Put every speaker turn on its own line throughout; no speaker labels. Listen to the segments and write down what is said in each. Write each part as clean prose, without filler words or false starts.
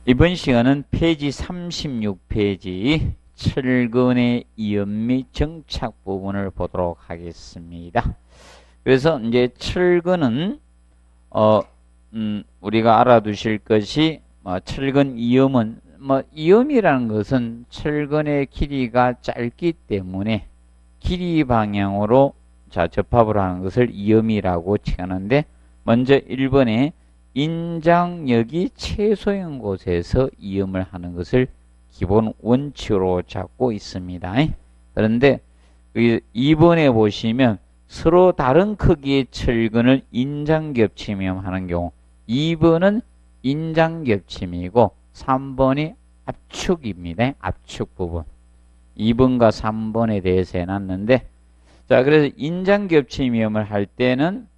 이번 시간은 페이지 36페이지 철근의 이음 및 정착 부분을 보도록 하겠습니다. 그래서 이제 철근은 우리가 알아두실 것이 철근 이음은 이음이라는 것은 철근의 길이가 짧기 때문에 길이 방향으로 접합을 하는 것을 이음이라고 칭하는데, 먼저 1번에 인장력이 최소인 곳에서 이음을 하는 것을 기본 원칙으로 잡고 있습니다. 그런데 2번에 보시면 서로 다른 크기의 철근을 인장겹침이음 하는 경우, 2번은 인장겹침이고 3번이 압축입니다. 압축 부분. 2번과 3번에 대해서 해놨는데, 자, 그래서 인장겹침이음을 할 때는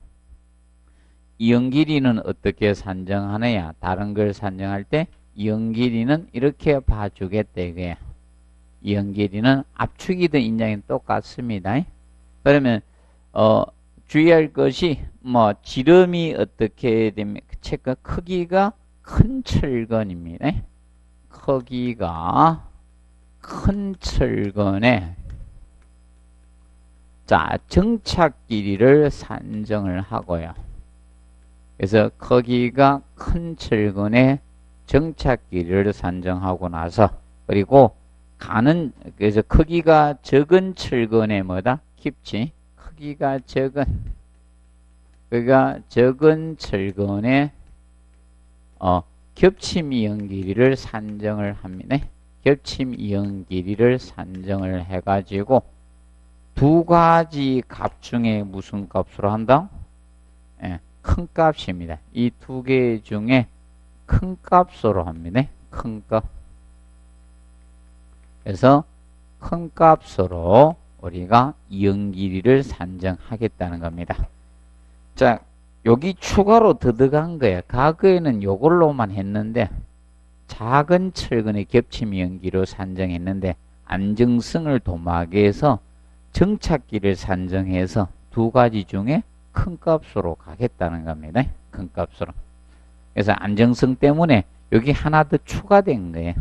이음 길이는 어떻게 산정하느냐? 다른 걸 산정할 때 이음 길이는 이렇게 봐주겠다 이거야. 이음 길이는 압축이든 인장이든 똑같습니다. 그러면 주의할 것이 지름이 어떻게 되면 체크 크기가 큰 철근입니다. 크기가 큰 철근에 자, 정착 길이를 산정을 하고요. 그래서 크기가 큰 철근의 정착 길이를 산정하고 나서, 그리고 그래서 크기가 적은 철근의 깊이 크기가 적은 철근의 겹침 이음 길이를 산정을 합니다. 겹침 이음 길이를 산정을 해가지고 두 가지 값 중에 무슨 값으로 한다? 큰 값입니다. 이 두 개 중에 큰 값으로 합니다. 큰 값. 그래서 큰 값으로 우리가 이음 길이를 산정하겠다는 겁니다. 자, 여기 추가로 더 들어간 거예요. 과거에는 이걸로만 했는데, 작은 철근의 겹침 이음 길이로 산정했는데, 안정성을 도모하기 위해서 정착기를 산정해서 두 가지 중에 큰 값으로 가겠다는 겁니다. 큰 값으로. 그래서 안정성 때문에 여기 하나 더 추가된 거예요.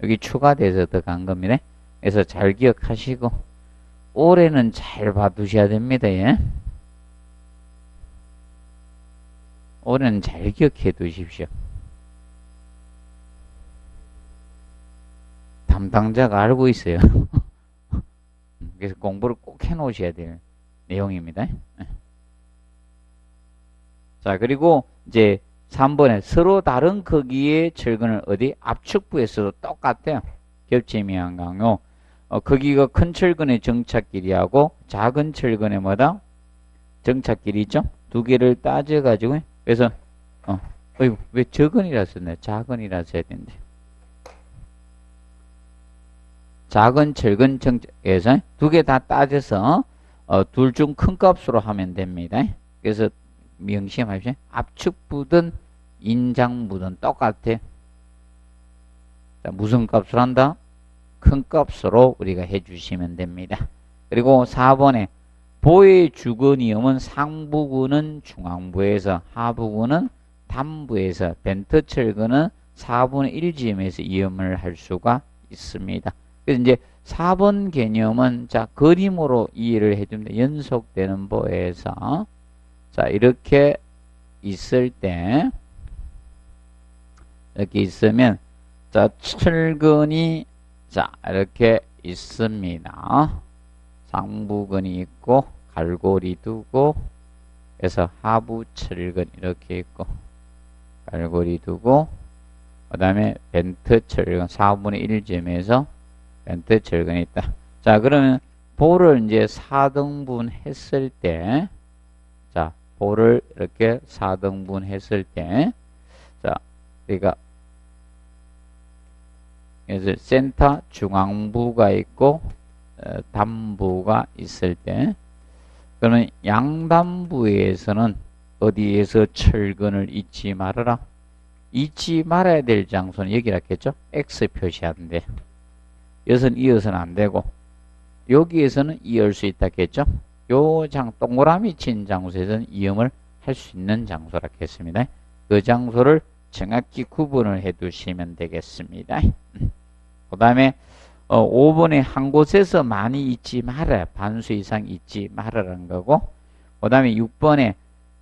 여기 추가돼서 더 간 겁니다. 그래서 잘 기억하시고 올해는 잘 봐두셔야 됩니다. 예? 올해는 잘 기억해 두십시오. 담당자가 알고 있어요. 그래서 공부를 꼭 해놓으셔야 될 내용입니다. 자, 그리고 이제 3번에 서로 다른 크기의 철근을 어디 압축부에서도 똑같아요. 겹침이한 강요. 크기가 큰 철근의 정착 길이하고 작은 철근의 정착 길이 있죠? 두 개를 따져가지고, 그래서 왜 적은이라 썼네? 작은이라 써야 되는데. 작은 철근 정착에서 두 개 다 따져서 둘 중 큰 값으로 하면 됩니다. 그래서 명심하십시오. 압축부든 인장부든 똑같아요. 자, 무슨 값으로 한다? 큰 값으로 우리가 해주시면 됩니다. 그리고 4번에 보의 주근이음은 상부근은 중앙부에서, 하부근은 단부에서, 벤트 철근은 4분의 1지점에서 이음을 할 수가 있습니다. 그래서 이제 4번 개념은 자, 그림으로 이해를 해줍니다. 연속되는 보에서 자, 이렇게 있을 때, 이렇게 있으면 자, 철근이 자, 이렇게 있습니다. 상부근이 있고 갈고리 두고, 그래서 하부 철근 이렇게 있고 갈고리 두고, 그 다음에 벤트 철근 4분의 1점에서 벤트 철근이 있다. 자, 그러면 볼을 이제 4등분 했을 때, 자, 볼을 이렇게 4등분 했을 때, 자, 우리가 그래서 센터 중앙부가 있고 단부가 있을 때, 그러면 양단부에서는 어디에서 철근을 잊지 말아라? 잊지 말아야 될 장소는 여기라 했죠? X 표시하는데, 여기서는 이어서는 안 되고 여기에서는 이을 수 있다 했죠? 요 동그라미 친 장소에서는 이음을 할 수 있는 장소라 했습니다. 그 장소를 정확히 구분을 해 두시면 되겠습니다. 그 다음에 5번에 한 곳에서 많이 있지 말아. 반수 이상 있지 말아라는 거고, 그 다음에 6번에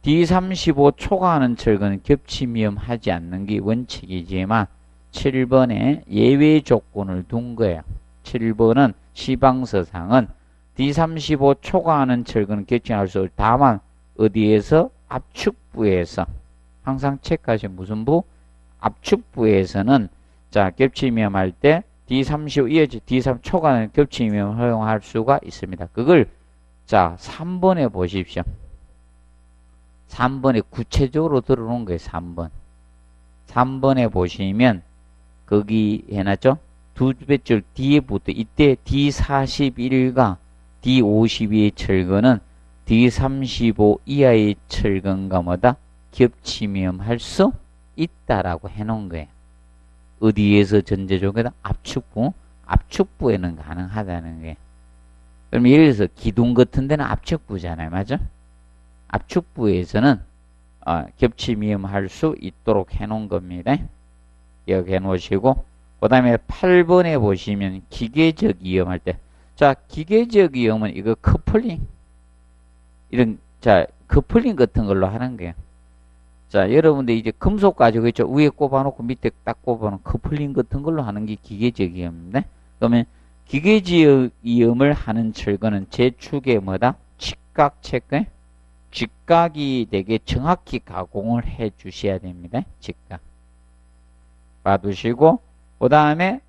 D35 초과하는 철근은 겹침 위험하지 않는 게 원칙이지만 7번에 예외 조건을 둔 거예요. 7번은 시방서상은 D35 초과하는 철근은 겹침할 수 없고 다만 어디에서? 압축부에서. 항상 체크하시면 무슨 부? 압축부에서는 자 겹침 위험할 때 D35 이어지 D3 초과하는 겹침 위험을 허용할 수가 있습니다. 그걸 자 3번에 보십시오. 3번에 구체적으로 들어놓은 거예요. 3번. 3번에 보시면 거기 해놨죠? 두 배줄 뒤에 붙어 이때 D41과 D52의 철근은 D35 이하의 철근과 뭐다? 겹치면 수 있다라고 해놓은 거예요. 어디에서 전제조건이다? 압축부. 압축부에는 가능하다는 거예요. 그럼 예를 들어서 기둥 같은 데는 압축부잖아요. 맞아? 압축부에서는 겹침 위험할 수 있도록 해놓은 겁니다. 기억해 놓으시고, 그 다음에 8번에 보시면 기계적 위험할 때, 자 기계적 위험은 이거 커플링 이런 커플링 같은 걸로 하는 거예요. 자 여러분들 이제 금속 가지고 있죠. 위에 꼽아놓고 밑에 딱 꼽아놓은 커플링 같은 걸로 하는 게 기계적 위험인데, 그러면 기계적 위험을 하는 철거는 제축에 뭐다? 직각 체크. 직각이 되게 정확히 가공을 해 주셔야 됩니다. 직각. 봐두시고, 그 다음에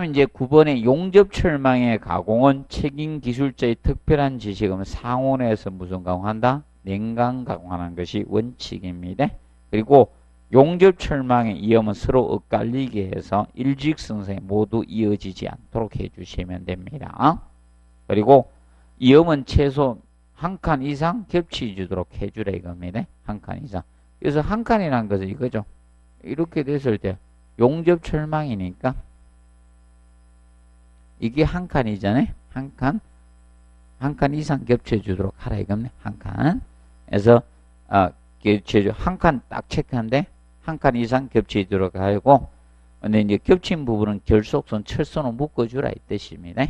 이제 9번에 용접철망의 가공은 책임 기술자의 특별한 지식은 상온에서 무슨 가공한다? 냉각 가공하는 것이 원칙입니다. 그리고 용접철망의 이염은 서로 엇갈리게 해서 일직선상에 모두 이어지지 않도록 해주시면 됩니다. 그리고 이염은 최소 한 칸 이상 겹치주도록 해주라 이겁니다. 한 칸 이상. 그래서 한 칸이라는 것은 이거죠. 이렇게 됐을 때 용접철망이니까 이게 한 칸이잖아요. 한 칸 이상 겹쳐주도록 하라 이겁니다. 한 칸. 그래서 한 칸 딱 체크한데 한 칸 이상 겹쳐주도록 하고, 근데 이제 겹친 부분은 결속선 철선으로 묶어주라 이 뜻입니다.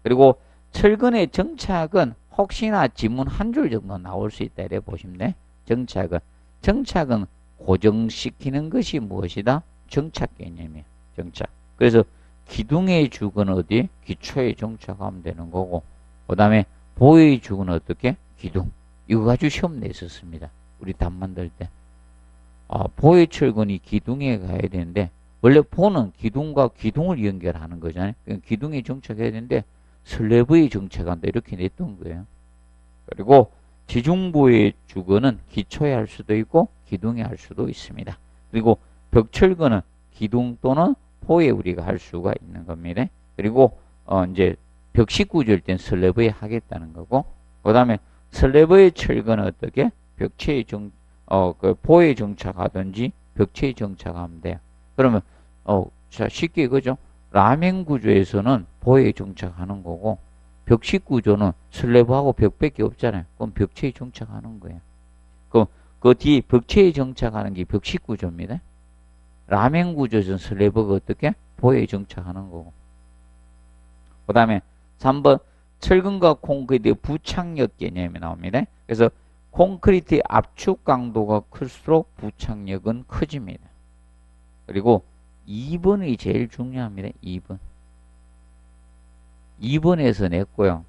그리고 철근의 정착은 혹시나 지문 한 줄 정도 나올 수 있다 이래 보시면 돼. 정착은 고정시키는 것이 무엇이다? 정착 개념이에요. 정착. 그래서 기둥의 죽은 어디? 기초에 정착하면 되는 거고, 그 다음에 보의 죽은 어떻게? 기둥. 이거 가지고 시험 냈었습니다. 우리 답 만들 때. 보의 철근이 기둥에 가야 되는데, 원래 보는 기둥과 기둥을 연결하는 거잖아요. 기둥에 정착해야 되는데, 슬래브에 정착한다. 이렇게 냈던 거예요. 그리고 지중보의 주거는 기초에 할 수도 있고, 기둥에 할 수도 있습니다. 그리고 벽철근은 기둥 또는 포에 우리가 할 수가 있는 겁니다. 그리고 이제 벽식 구조일 땐 슬래브에 하겠다는 거고, 그 다음에 슬래브의 철근은 어떻게? 벽체에 포에 정착하든지 벽체에 정착하면 돼요. 그러면 자 쉽게 그죠? 라멘 구조에서는 포에 정착하는 거고, 벽식 구조는 슬래브하고 벽밖에 없잖아요. 그럼 벽체에 정착하는 거예요. 그 뒤에 벽체에 정착하는 게 벽식 구조입니다. 라멘 구조에서는 슬래브가 어떻게? 포에 정착하는 거고. 그 다음에 3번 철근과 콘크리트의 부착력 개념이 나옵니다. 그래서 콘크리트의 압축 강도가 클수록 부착력은 커집니다. 그리고 2번이 제일 중요합니다. 2번에서 냈고요.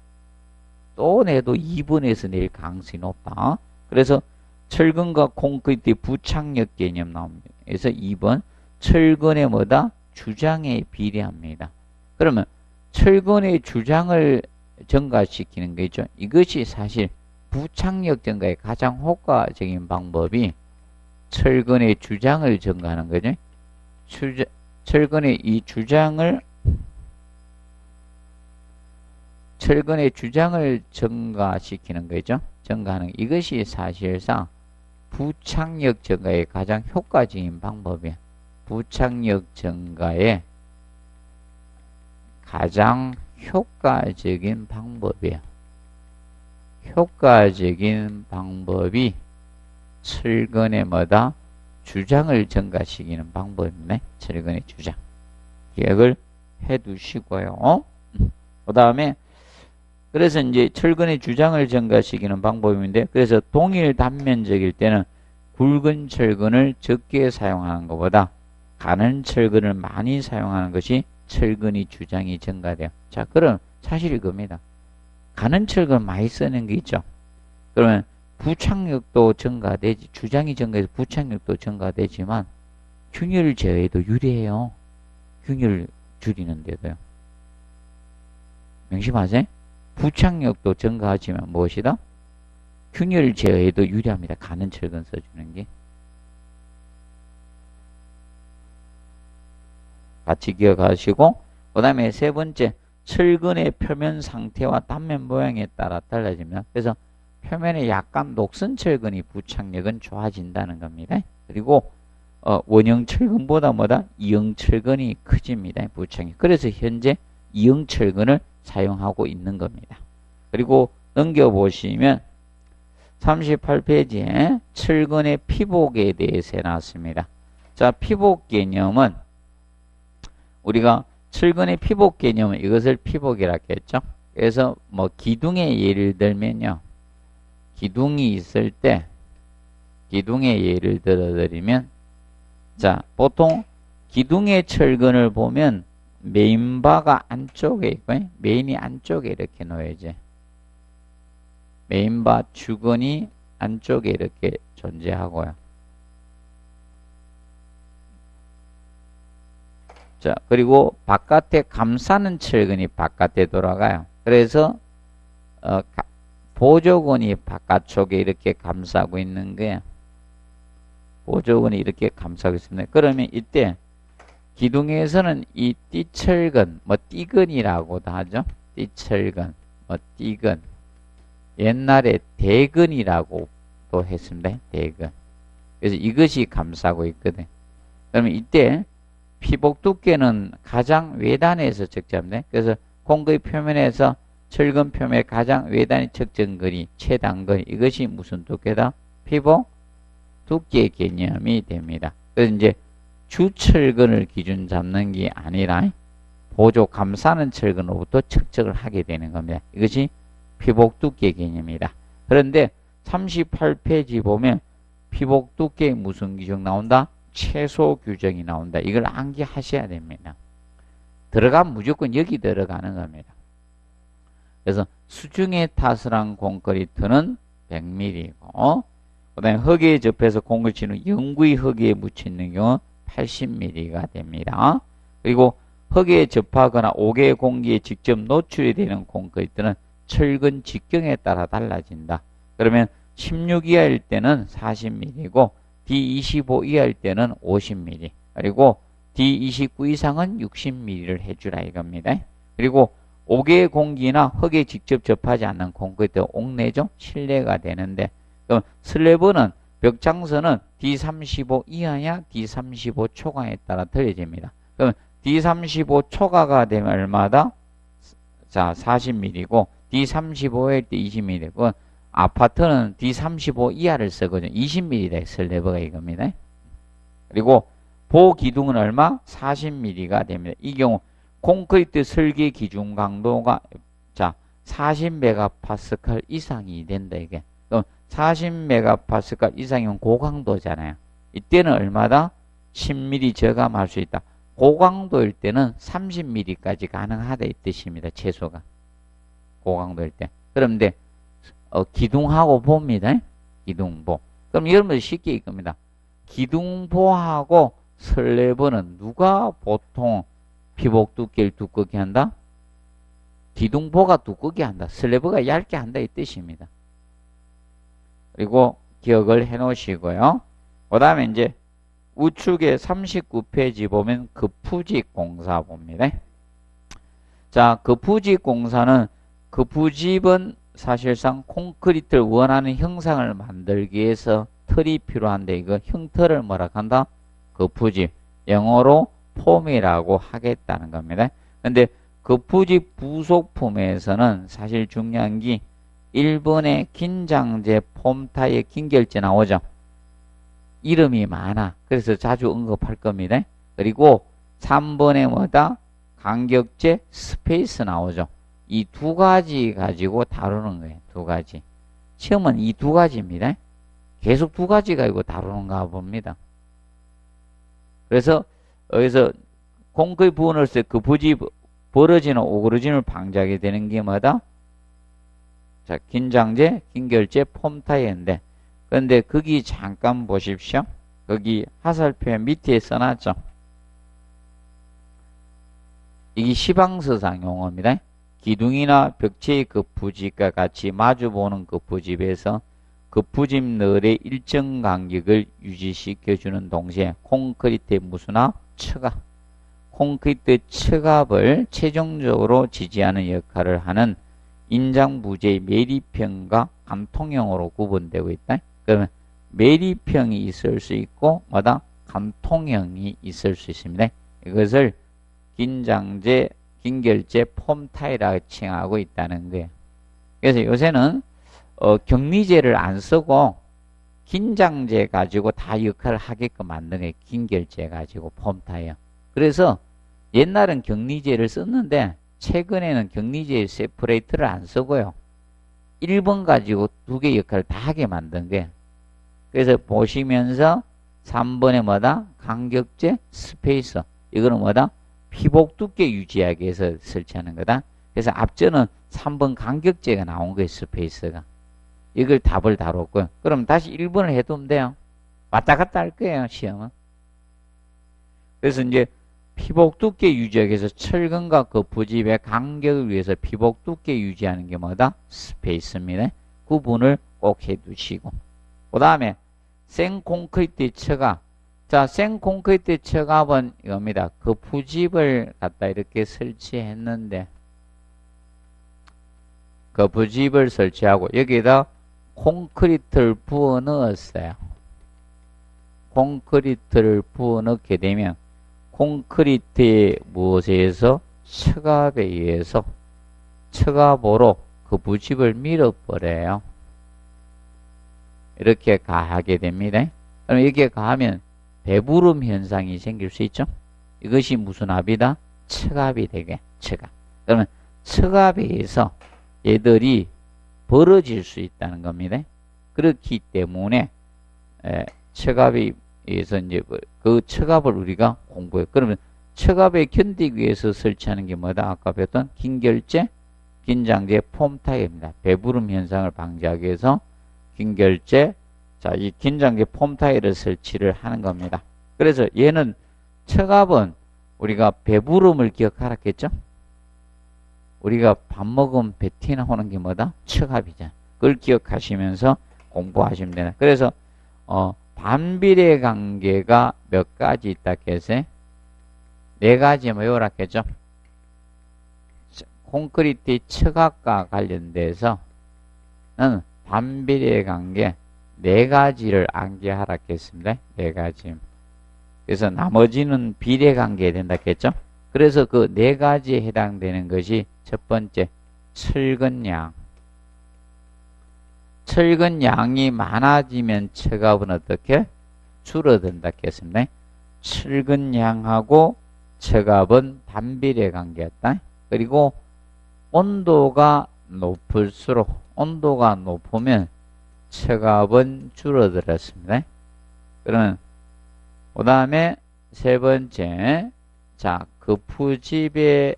또 내도 2번에서 낼 가능성이 높다. 그래서 철근과 콘크리트의 부착력 개념 나옵니다. 그래서 2번 철근의 뭐다? 주장에 비례합니다. 그러면 철근의 주장을 증가시키는 게 있죠. 이것이 사실 부착력 증가의 가장 효과적인 방법이 철근의 주장을 증가하는 거죠. 철근의 이 주장을 증가시키는 거죠. 증가하는 이것이 사실상 부착력 증가의 가장 효과적인 방법이에요. 부착력 증가의 가장 효과적인 방법이에요. 효과적인 방법이 철근의 뭐다? 주장을 증가시키는 방법입니다. 철근의 주장. 기억을 해 두시고요. 그 다음에 그래서 이제 철근의 주장을 증가시키는 방법인데, 그래서 동일 단면적일 때는 굵은 철근을 적게 사용하는 것보다 가는 철근을 많이 사용하는 것이 철근의 주장이 증가돼요. 자, 그럼 사실이 겁니다. 가는 철근 많이 쓰는 게 있죠. 그러면 부착력도 증가되지, 주장이 증가해서 부착력도 증가되지만 균열 제어에도 유리해요. 균열 줄이는데도요. 명심하세요. 부착력도 증가하지만 무엇이다? 균열 제어에도 유리합니다. 가는 철근 써주는 게. 같이 기억하시고, 그 다음에 세 번째, 철근의 표면 상태와 단면 모양에 따라 달라집니다. 그래서 표면에 약간 녹슨 철근이 부착력은 좋아진다는 겁니다. 그리고 원형 철근보다 뭐다? 이형 철근이 커집니다. 부착력. 그래서 현재 이형 철근을 사용하고 있는 겁니다. 그리고 넘겨보시면 38페이지에 철근의 피복에 대해서 해놨습니다. 자, 피복 개념은 우리가 철근의 피복 개념은 이것을 피복이라고 했죠. 그래서 뭐 기둥의 예를 들면요. 기둥이 있을 때 기둥의 예를 들어드리면, 자, 보통 기둥의 철근을 보면 메인바가 안쪽에 있고요. 메인이 안쪽에 이렇게 놓여져. 메인바 주근이 안쪽에 이렇게 존재하고요. 자, 그리고 바깥에 감싸는 철근이 바깥에 돌아가요. 그래서 보조근이 바깥쪽에 이렇게 감싸고 있는 거예요. 보조근이 이렇게 감싸고 있습니다. 그러면 이때 기둥에서는 이 띠철근, 뭐 띠근이라고도 하죠. 띠철근, 뭐 띠근. 옛날에 대근이라고 또 했습니다. 대근. 그래서 이것이 감싸고 있거든. 그러면 이때 피복 두께는 가장 외단에서 측정합니다. 그래서 콘크리트 표면에서 철근 표면의 가장 외단의 측정거리, 최단거리, 이것이 무슨 두께다? 피복 두께 개념이 됩니다. 그래서 이제 주철근을 기준 잡는 게 아니라 보조 감싸는 철근으로부터 측정을 하게 되는 겁니다. 이것이 피복 두께 개념이다. 그런데 38페이지 보면 피복 두께에 무슨 규정 나온다? 최소 규정이 나온다. 이걸 암기하셔야 됩니다. 들어가면 무조건 여기 들어가는 겁니다. 그래서 수중에 타설한 콘크리트는 100mm이고, 그 다음에 흙에 접해서 콘크리트는 영구히 흙에 묻히는 경우 80mm가 됩니다. 그리고 흙에 접하거나 옥외 공기에 직접 노출이 되는 콘크리트는 철근 직경에 따라 달라진다. 그러면 16 이하일 때는 40mm고 D25 이하일 때는 50mm, 그리고 D29 이상은 60mm를 해주라 이겁니다. 그리고 옥외 공기나 흙에 직접 접하지 않는 콘크리트 옥내죠. 실내가 되는데, 그럼 슬래브는 벽장선은 D35 이하냐 D35 초과에 따라 틀려집니다. 그럼 D35 초과가 되면 얼마다? 자, 40mm고 D35일 때 20mm. 아파트는 D35 이하를 쓰거든요. 20mm다. 슬래브가 이겁니다. 그리고 보기둥은 얼마? 40mm가 됩니다. 이 경우 콘크리트 설계 기준 강도가 자 40메가파스칼 이상이 된다. 이게 그럼 40메가파스칼 이상이면 고강도잖아요. 이때는 얼마다? 10mm 저감할 수 있다. 고강도일 때는 30mm까지 가능하다 이 뜻입니다. 최소가 고강도일 때. 그런데 기둥하고 보입니다. 기둥보. 그럼 여러분들 쉽게 이겁니다. 기둥보하고 슬래브는 누가 보통 피복 두께를 두껍게 한다? 기둥보가 두껍게 한다. 슬래브가 얇게 한다 이 뜻입니다. 그리고 기억을 해 놓으시고요. 그 다음에 이제 우측에 39페이지 보면 급부직 공사 봅니다. 자, 급부직 공사는 급부집은 사실상 콘크리트를 원하는 형상을 만들기 위해서 틀이 필요한데 이거 형틀을 뭐라 한다? 급부집. 영어로 폼이라고 하겠다는 겁니다. 근데 급부집 부속품에서는 사실 중요한 게 1번에 긴장제 폼타입 긴결제 나오죠. 이름이 많아. 그래서 자주 언급할 겁니다. 그리고 3번에 뭐다? 간격제 스페이스 나오죠. 이 두 가지 가지고 다루는 거예요. 두 가지. 시험은 이 두 가지입니다. 계속 두 가지 가지고 다루는가 봅니다. 그래서 여기서 콘크리트 부분으로서 그 부지 벌어지는 오그러짐을 방지하게 되는 게 뭐다? 자, 긴장제, 긴결제, 폼타이어인데, 그런데 거기 잠깐 보십시오. 거기 하살표 밑에 써놨죠. 이게 시방서상 용어입니다. 기둥이나 벽체의 그 부집과 같이 마주보는 그 부집에서 그 부집널의 일정 간격을 유지시켜주는 동시에 콘크리트의 무수나 척압, 콘크리트 척압을 최종적으로 지지하는 역할을 하는 인장부재의 매립형과 간통형으로 구분되고 있다. 그러면 매립형이 있을 수 있고 뭐다? 간통형이 있을 수 있습니다. 이것을 긴장제, 긴결제, 폼타이라고 칭하고 있다는 거예요. 그래서 요새는 격리제를 안 쓰고 긴장제 가지고 다 역할을 하게끔 만든 게 긴결제 가지고 폼타이어. 그래서 옛날은 격리제를 썼는데 최근에는 격리제 세퍼레이트를 안 쓰고요. 1번 가지고 두 개 역할을 다 하게 만든 거예요. 그래서 보시면서 3번에 뭐다? 간격제 스페이서. 이거는 뭐다? 피복 두께 유지하기 위해서 설치하는 거다. 그래서 앞전은 3번 간격제가 나온 거예요. 스페이스가. 이걸 답을 다뤘고요. 그럼 다시 1번을 해두면 돼요. 왔다 갔다 할 거예요. 시험은. 그래서 이제 피복 두께 유지하기 위해서 철근과 그 부집의 간격을 위해서 피복 두께 유지하는 게 뭐다? 스페이스입니다. 구분을 꼭 해두시고. 그 다음에 생콘크리트 척압. 자, 생콘크리트 척압은 이겁니다. 그 부집을 갖다 이렇게 설치했는데 그 부집을 설치하고 여기에다 콘크리트를 부어 넣었어요. 콘크리트를 부어 넣게 되면 콘크리트의 무엇에 의해서? 척압에 의해서 척압으로 그 부집을 밀어버려요. 이렇게 가하게 됩니다. 그럼 여기에 가하면 배부름 현상이 생길 수 있죠. 이것이 무슨 압이다? 척압이 되게. 척압. 그러면 척압에 의해서 얘들이 벌어질 수 있다는 겁니다. 그렇기 때문에 척압에 의해서 이제 그 척압을 우리가 공부해요. 그러면 척압에 견디기 위해서 설치하는 게 뭐다? 아까 배웠던 긴결제, 긴장제, 폼타이어입니다. 배부름 현상을 방지하기 위해서 긴결제, 자, 이 긴장제 폼타이어를 설치를 하는 겁니다. 그래서 얘는 척압은 우리가 배부름을 기억하라 했죠? 우리가 밥 먹으면 배 나오는 게 뭐다? 척압이잖아. 그걸 기억하시면서 공부하시면 되나. 그래서 반비례 관계가 몇 가지 있다 해서 네 가지 외우라 했죠. 콘크리트 척압과 관련돼서 반비례 관계 네 가지를 암기하라 했습니다. 네 가지. 그래서 나머지는 비례 관계에 된다 했죠. 그래서 그 네 가지에 해당되는 것이 첫 번째 철근양. 철근양이 많아지면 척압은 어떻게? 줄어든다 했습니다. 철근양하고 척압은 반비례 관계였다. 그리고 온도가 높을수록 온도가 높으면 척압은 줄어들었습니다. 그러면 그 다음에 세 번째, 자, 그 부집의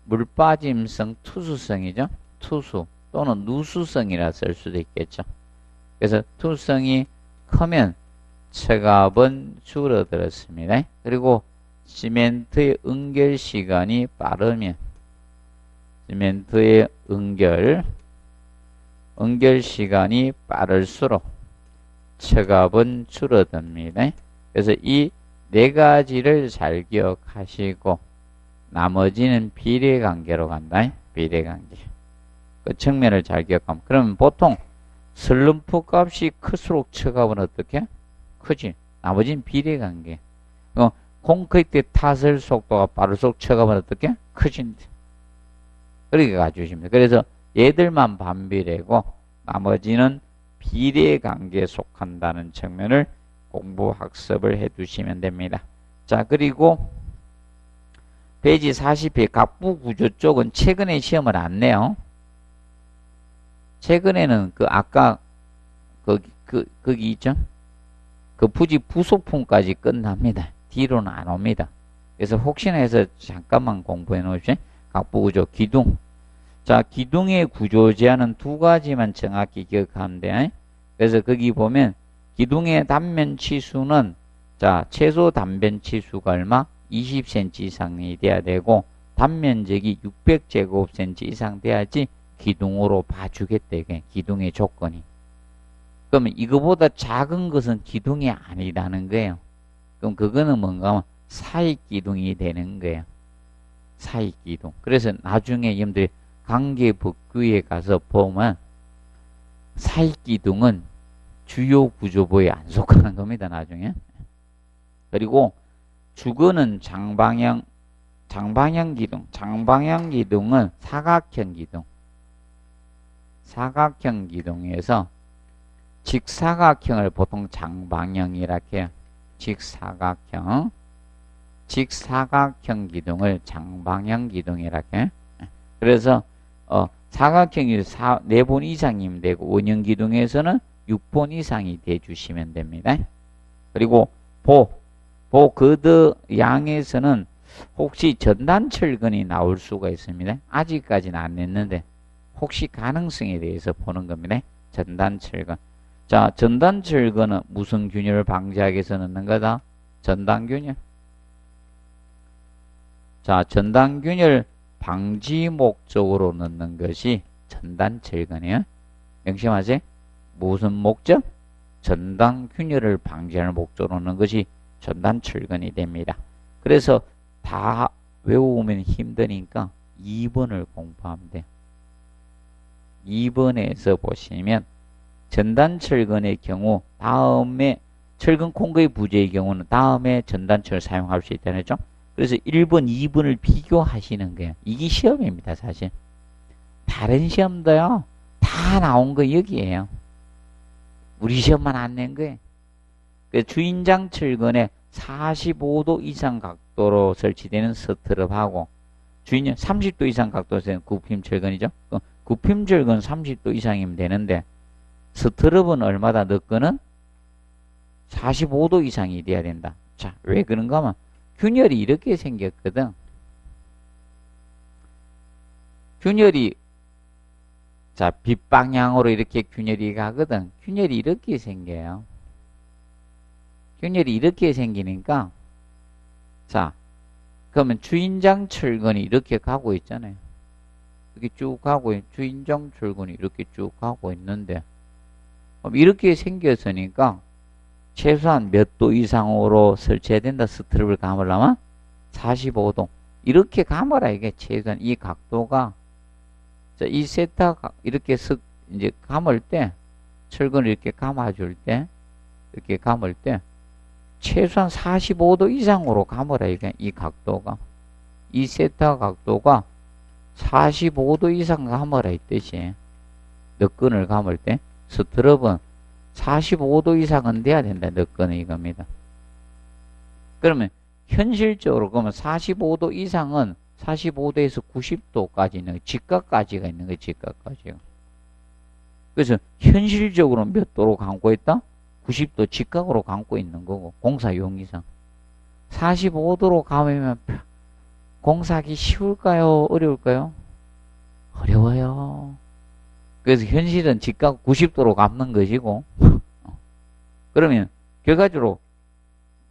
물빠짐성 투수성이죠. 투수 또는 누수성이라 쓸 수도 있겠죠. 그래서 투수성이 크면 척압은 줄어들었습니다. 그리고 시멘트의 응결 시간이 빠르면 시멘트의 응결 시간이 빠를수록 척압은 줄어듭니다. 그래서 이 네 가지를 잘 기억하시고 나머지는 비례관계로 간다. 비례관계. 그 측면을 잘 기억하면. 그러면 보통 슬럼프 값이 클수록 척압은 어떻게? 크지. 나머지는 비례관계. 콘크리트 타설 속도가 빠를수록 척압은 어떻게? 크진데. 그렇게 가주십니다. 그래서 얘들만 반비례고 나머지는 비례관계에 속한다는 측면을 공부학습을 해 두시면 됩니다. 자, 그리고 페이지 40회 각부구조 쪽은 최근에 시험을 안 내요. 최근에는 아까 거기 있죠? 그 부지 부속품까지 끝납니다. 뒤로는 안 옵니다. 그래서 혹시나 해서 잠깐만 공부해 놓으십시오. 각부구조, 기둥. 자, 기둥의 구조 제한은 두 가지만 정확히 기억하면 돼. 그래서 거기 보면 기둥의 단면 치수는 자, 최소 단면 치수가 얼마? 20cm 이상이 돼야 되고 단면적이 600제곱cm 이상 돼야지 기둥으로 봐주겠대. 이게 기둥의 조건이. 그러면 이거보다 작은 것은 기둥이 아니라는 거예요. 그럼 그거는 뭔가 하면 사익기둥이 되는 거예요. 사익기둥. 그래서 나중에 여러분들이 관계법규에 가서 보면 사익기둥은 주요 구조부에 안 속하는 겁니다. 나중에. 그리고 주거는 장방향 기둥. 장방향 기둥은 사각형 기둥. 사각형 기둥에서 직사각형을 보통 장방형이라 해요. 직사각형 기둥을 장방형 기둥이라 해요. 그래서 사각형이 4번 이상이면 되고 원형 기둥에서는 6번 이상이 돼 주시면 됩니다. 그리고 거드 양에서는 혹시 전단철근이 나올 수가 있습니다. 아직까지는 안 냈는데 혹시 가능성에 대해서 보는 겁니다. 전단철근. 자, 전단철근은 무슨 균열을 방지하기 위해서 넣는 거다? 전단균열. 자, 전단균열 방지 목적으로 넣는 것이 전단철근이에요. 명심하세요. 무슨 목적? 전단균열을 방지하는 목적으로 넣는 것이 전단철근이 됩니다. 그래서 다 외우면 힘드니까 2번을 공부하면 돼요. 2번에서 보시면 전단철근의 경우 다음에 철근 콘크리트 부재의 경우는 다음에 전단철을 사용할 수 있다는 거죠. 그래서 1번, 2번을 비교하시는 거예요. 이게 시험입니다, 사실. 다른 시험도요, 다 나온 거 여기에요. 우리 시험만 안 낸 거예요. 주인장 철근에 45도 이상 각도로 설치되는 스트럽하고 주인장 30도 이상 각도로 설치되는 굽힘 철근이죠. 굽힘 철근 30도 이상이면 되는데 스트럽은 얼마다 넣거는 45도 이상이 돼야 된다. 자, 왜 그런가 하면 균열이 이렇게 생겼거든. 균열이 자, 빗방향으로 이렇게 균열이 가거든. 균열이 이렇게 생겨요. 균열이 이렇게 생기니까 자, 그러면 주인장 철근이 이렇게 가고 있잖아요. 이렇게 쭉 가고 주인장 철근이 이렇게 쭉 가고 있는데 이렇게 생겼으니까 최소한 몇 도 이상으로 설치해야 된다. 스트랩을 감으려면 45도. 이렇게 감아라. 이게 최소한 이 각도가 자, 이 세타 이렇게 이제 감을 때 철근을 이렇게 감아줄 때 이렇게 감을 때 최소한 45도 이상으로 감으라. 이게 이 각도가 이 세타 각도가 45도 이상 감으라 이 뜻이에요. 너끈을 감을 때 스트랩은 45도 이상은 돼야 된다. 너끈은 이겁니다. 그러면 현실적으로 그러면 45도 이상은 45도에서 90도까지 있는 거, 직각까지가 있는 거예요. 직각까지가. 그래서 현실적으로 몇 도로 감고 있다? 90도 직각으로 감고 있는 거고 공사용 이상. 45도로 감으면 공사하기 쉬울까요? 어려울까요? 어려워요. 그래서 현실은 직각 90도로 감는 것이고 그러면 결과적으로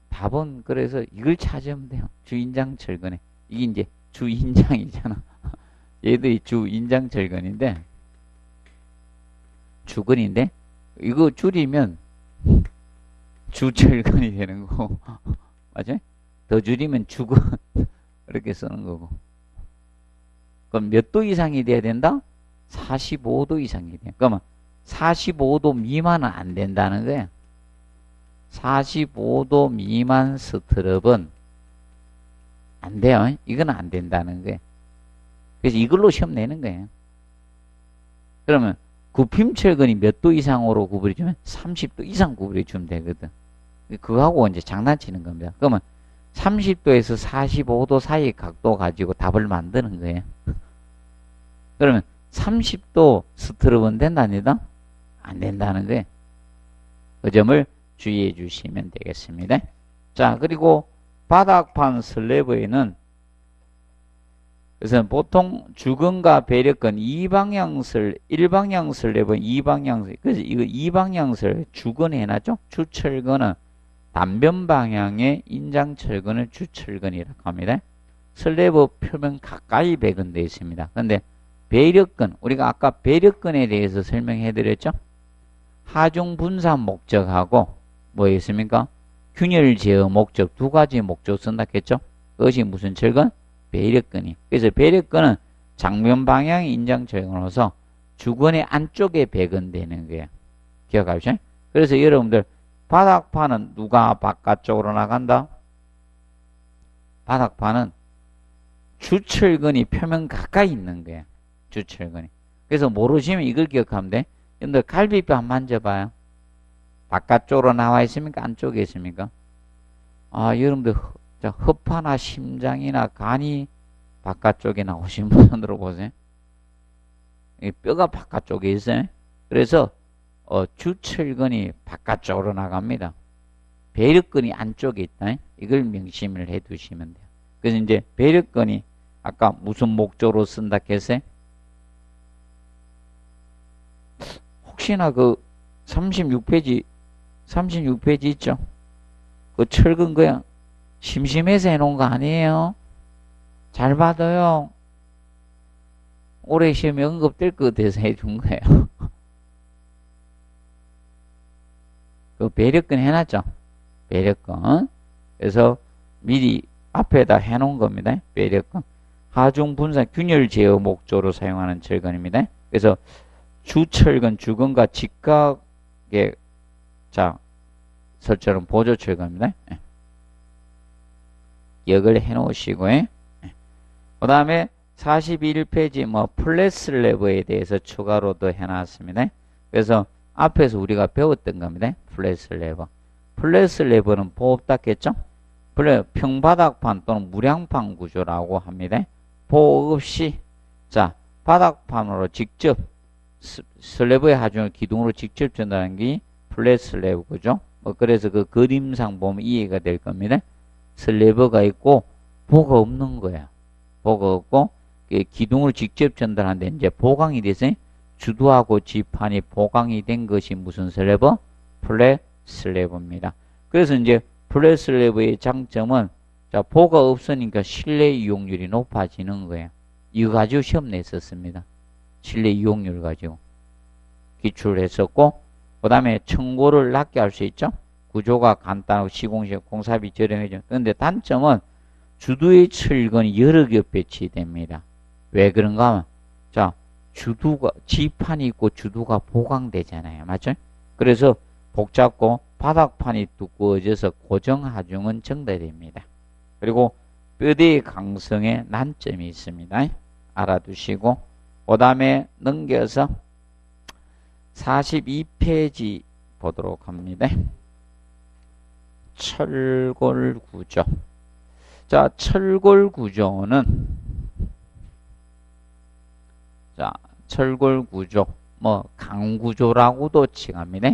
답은 그래서 이걸 찾으면 돼요. 주인장 철근에. 이게 이제 주인장이잖아. 얘들이 주인장 철근인데 주근인데 이거 줄이면 주철근이 되는 거고 맞아요? 더 줄이면 주근 이렇게 쓰는 거고 그럼 몇 도 이상이 돼야 된다? 45도 이상이 돼요. 그러면 45도 미만은 안 된다는 거예요. 45도 미만 스트랩은 안 돼요. 이건 안 된다는 거예요. 그래서 이걸로 시험 내는 거예요. 그러면 굽힘철근이 몇 도 이상으로 구부려주면 30도 이상 구부려주면 되거든. 그거하고 이제 장난치는 겁니다. 그러면 30도에서 45도 사이 각도 가지고 답을 만드는 거예요. 그러면 30도 스트롭은 된답니다. 안 된다는 거예요. 그 점을 주의해 주시면 되겠습니다. 자, 그리고 바닥판 슬래브에는 그래서 보통 주근과 배력근 일방향 슬래브는 이방향, 그래서 이거 이방향 슬 주근 해놨죠? 주철근은 단변 방향의 인장철근을 주철근이라고 합니다. 슬래브 표면 가까이 배근되어 있습니다. 그런데 배력근, 우리가 아까 배력근에 대해서 설명해 드렸죠? 하중 분산 목적하고 뭐 있습니까? 균열 제어 목적 두 가지 목적 쓴다 했죠? 그것이 무슨 철근? 배력근이. 그래서 배력근은 장면 방향 인장철근으로서 주근의 안쪽에 배근되는 거예요. 기억하시죠? 그래서 여러분들 바닥판은 누가 바깥쪽으로 나간다? 바닥판은 주철근이 표면 가까이 있는 거예요. 주철근이. 그래서 모르시면 이걸 기억하면 돼. 여러분들 갈비뼈 한번 만져봐요. 바깥쪽으로 나와 있습니까? 안쪽에 있습니까? 아, 여러분들 허파나 심장이나 간이 바깥쪽에 나오신 분으로 보세요. 뼈가 바깥쪽에 있어요. 그래서 주철근이 바깥쪽으로 나갑니다. 배력근이 안쪽에 있다. 이걸 명심을 해 두시면 돼요. 그래서 이제 배력근이 아까 무슨 목적으로 쓴다 했어요? 혹시나 그 36페이지 있죠? 그 철근 그냥 심심해서 해놓은 거 아니에요? 잘 받아요. 올해 시험에 언급될 것 같아서 해준 거예요. 그 배력근 해놨죠? 배력근. 그래서 미리 앞에다 해놓은 겁니다. 배력근. 하중 분산 균열 제어 목적으로 사용하는 철근입니다. 그래서 주철근, 주근과 직각의 설정은 보조 철근입니다. 기억을 해 놓으시고, 그 다음에 41페이지 플랫 슬래브에 대해서 추가로 도 해놨습니다. 그래서 앞에서 우리가 배웠던 겁니다. 플랫 슬래브. 플랫 슬래브는 보호 닦겠죠? 평바닥판 또는 무량판 구조라고 합니다. 보호 없이, 바닥판으로 직접 슬래브의 하중을 기둥으로 직접 전달하는 게 플랫 슬래브죠. 그래서 그 그림상 보면 이해가 될 겁니다. 슬래브가 있고 보가 없는 거야. 보가 없고 기둥을 직접 전달하는데 이제 보강이 돼서 주두하고 지판이 보강이 된 것이 무슨 슬래브? 플랫 슬래브입니다. 그래서 이제 플랫 슬래브의 장점은 보가 없으니까 실내 이용률이 높아지는 거예요. 이거 가지고 시험 냈었습니다. 실내 이용률 가지고 기출을 했었고, 그 다음에 청고를 낮게 할 수 있죠. 구조가 간단하고 시공식 공사비 저렴해져. 그런데 단점은 주두의 철근이 여러 개 배치됩니다. 왜 그런가 하면 주두가 지판이 있고 주두가 보강되잖아요. 맞죠? 그래서 복잡고 바닥판이 두꺼워져서 고정 하중은 정대됩니다. 그리고 뼈대의 강성에 난점이 있습니다. 알아두시고, 그 다음에 넘겨서 42페이지 보도록 합니다. 철골 구조. 철골 구조는 철골 구조 강구조라고도 칭합니다.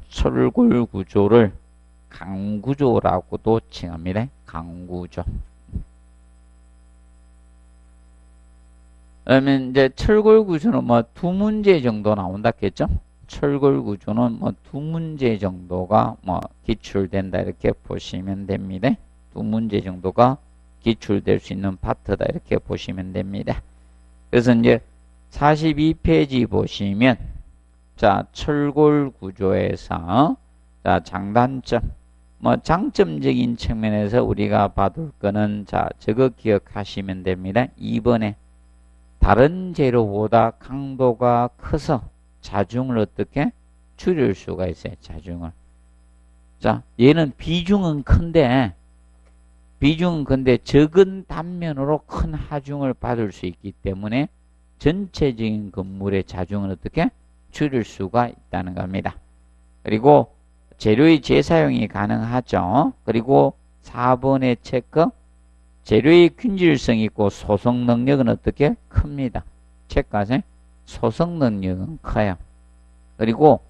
철골 구조를 강구조라고도 칭합니다. 강구조. 그러면 이제 철골 구조는 두 문제 정도 나온다 했죠? 철골 구조는 두 문제 정도가 기출된다 이렇게 보시면 됩니다. 두 문제 정도가 기출될 수 있는 파트다 이렇게 보시면 됩니다. 그래서 이제 42페이지 보시면 철골 구조에서 장단점 장점적인 측면에서 우리가 봐둘 거는 저거 기억하시면 됩니다. 2번에 다른 재료보다 강도가 커서 자중을 어떻게 줄일 수가 있어요. 자중을. 얘는 비중은 큰데 적은 단면으로 큰 하중을 받을 수 있기 때문에 전체적인 건물의 자중은 어떻게 줄일 수가 있다는 겁니다. 그리고 재료의 재사용이 가능하죠. 그리고 4번의 체크, 재료의 균질성이 있고 소성 능력은 어떻게? 큽니다. 체크하세요. 소성 능력은 커요. 그리고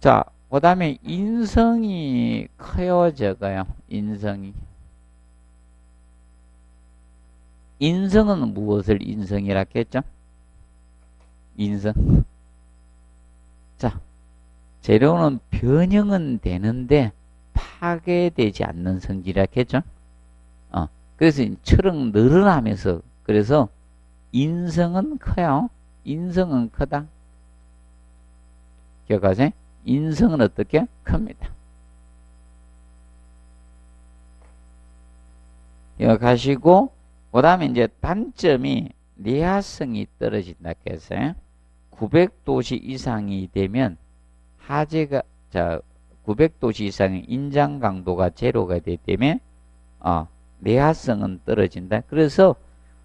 자, 그 다음에 인성이 커요, 적어요? 인성이. 인성은 무엇을 인성이라 했죠? 인성. 자, 재료는 변형은 되는데 파괴되지 않는 성질이라 했죠? 그래서 철은 늘어나면서, 그래서 인성은 커요. 인성은 크다. 기억하세요? 인성은 어떻게? 큽니다. 기억하시고, 그 다음에 이제 단점이 내화성이 떨어진다 했어요. 900도씨 이상이 되면 하재가, 900도씨 이상의 인장 강도가 제로가 되기 때문에, 내화성은 떨어진다. 그래서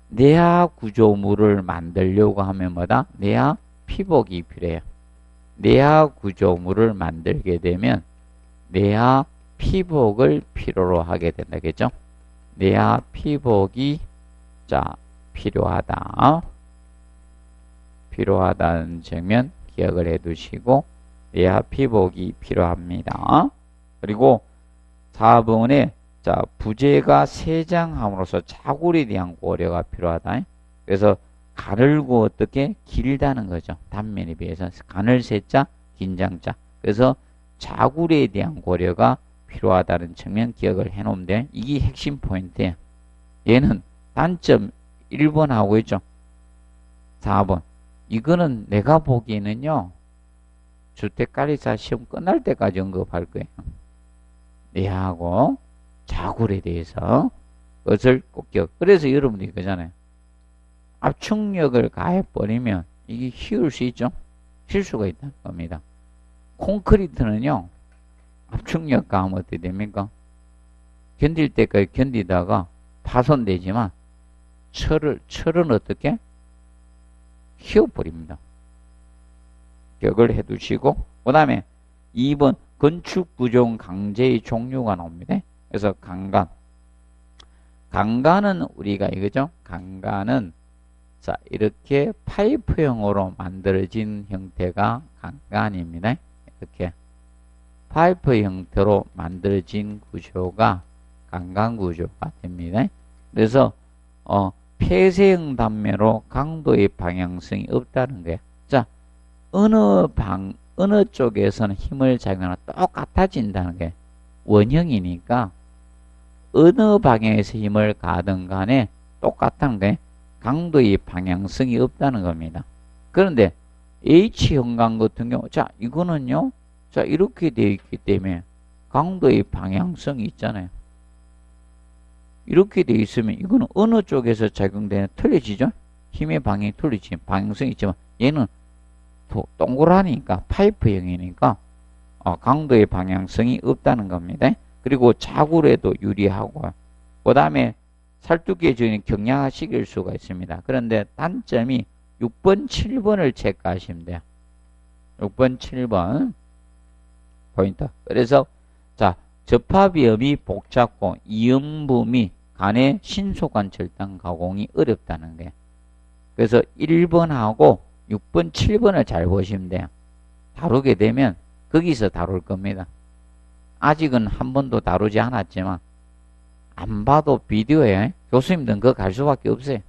내화 구조물을 만들려고 하면 뭐다? 내화 피복이 필요해요. 내화 구조물을 만들게 되면 내화 피복을 필요로 하게 된다겠죠? 내화 피복이 필요하다는 측면 기억을 해 두시고 내화 피복이 필요합니다. 그리고 4번에 부재가 세장함으로써 자굴에 대한 고려가 필요하다. 그래서 가늘고 어떻게 길다는 거죠. 단면에 비해서 가늘 세자, 긴장자. 그래서 자굴에 대한 고려가 필요하다는 측면 기억을 해 놓으면 돼. 이게 핵심 포인트예요. 얘는 단점 1번 하고 있죠. 4번. 이거는 내가 보기에는요. 주택관리사 시험 끝날 때까지 언급할 거예요. 내하고 자굴에 대해서 그것을 꼭 기억. 그래서 여러분들이 그잖아요. 압축력을 가해버리면 이게 휘울 수 있죠. 실수가 있다는 겁니다. 콘크리트는요. 압축력 가하면 어떻게 됩니까? 견딜 때까지 견디다가 파손되지만 철은 어떻게? 휘어버립니다. 기억을 해두시고 그 다음에 2번 건축 부종 강제의 종류가 나옵니다. 그래서 강간은 우리가 이거죠. 강간은 이렇게 파이프형으로 만들어진 형태가 강간입니다. 이렇게 파이프 형태로 만들어진 구조가 강간 구조가 됩니다. 그래서 폐쇄형 단면으로 강도의 방향성이 없다는 거예요. 자, 어느 쪽에서는 힘을 작용하나 똑같아진다는 게 원형이니까 어느 방향에서 힘을 가든 간에 똑같다는 게 강도의 방향성이 없다는 겁니다. 그런데 H형광 같은 경우, 이거는요, 이렇게 되어 있기 때문에 강도의 방향성이 있잖아요. 이렇게 되어 있으면 이거는 어느 쪽에서 작용되는 틀려지죠? 힘의 방향이 틀리지, 방향성이 있지만 얘는 동그라니까 파이프형이니까 강도의 방향성이 없다는 겁니다. 그리고 자굴에도 유리하고 그 다음에 살뚝기의 주인은 경량화시킬 수가 있습니다. 그런데 단점이 6번, 7번을 체크하시면 돼요. 6번, 7번 포인트. 그래서 접합위험이 복잡고 이음부 간의 신속한 절단 가공이 어렵다는 거예요. 그래서 1번하고 6번, 7번을 잘 보시면 돼요. 다루게 되면 거기서 다룰 겁니다. 아직은 한 번도 다루지 않았지만 안 봐도 비디오에 교수님들은 그거 갈 수밖에 없어요.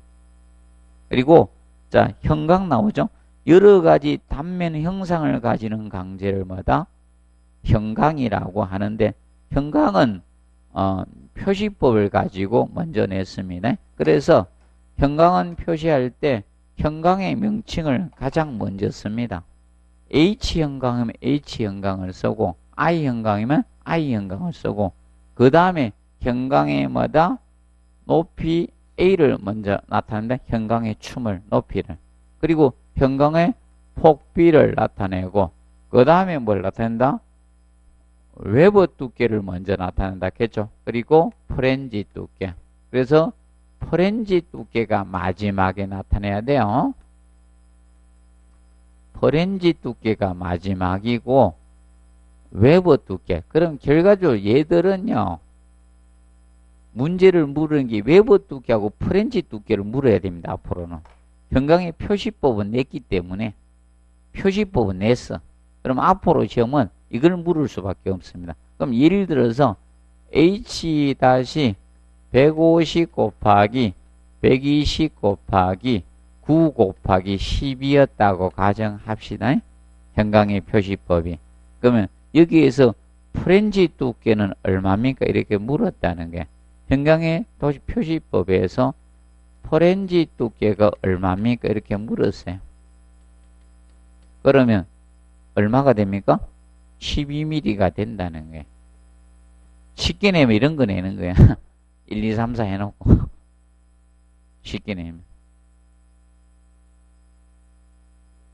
그리고 형광 나오죠. 여러 가지 단면 형상을 가지는 강제를 형광이라고 하는데 형광은 표시법을 가지고 먼저 냈습니다. 그래서 형광은 표시할 때 형광의 명칭을 가장 먼저 씁니다. H형광이면 H형광을 쓰고 I형광이면 I형광을 쓰고 그 다음에 형광의 높이 A를 먼저 나타낸다. 형광의 춤을, 높이를. 그리고 형광의 폭비를 나타내고 그 다음에 뭘 나타낸다? 웨버 두께를 먼저 나타낸다 했죠. 그리고 프렌지 두께. 그래서 프렌지 두께가 마지막에 나타내야 돼요. 퍼렌지 두께가 마지막이고 웨버 두께. 그럼 결과적으로 얘들은요. 문제를 물은 게 웨버 두께하고 퍼렌지 두께를 물어야 됩니다. 앞으로는. 현강의 표시법은 냈기 때문에 표시법은 냈어. 그럼 앞으로 시험은 이걸 물을 수밖에 없습니다. 그럼 예를 들어서 H-150 곱하기 120 곱하기 9 곱하기 10이었다고 가정합시다. 현강의 표시법이. 그러면 여기에서 프렌지 두께는 얼마입니까? 이렇게 물었다는 게 현강의 표시법에서 프렌지 두께가 얼마입니까? 이렇게 물었어요. 그러면 얼마가 됩니까? 12mm가 된다는 거예요. 쉽게 내면 이런 거 내는 거야. 1, 2, 3, 4 해놓고 쉽게 내면.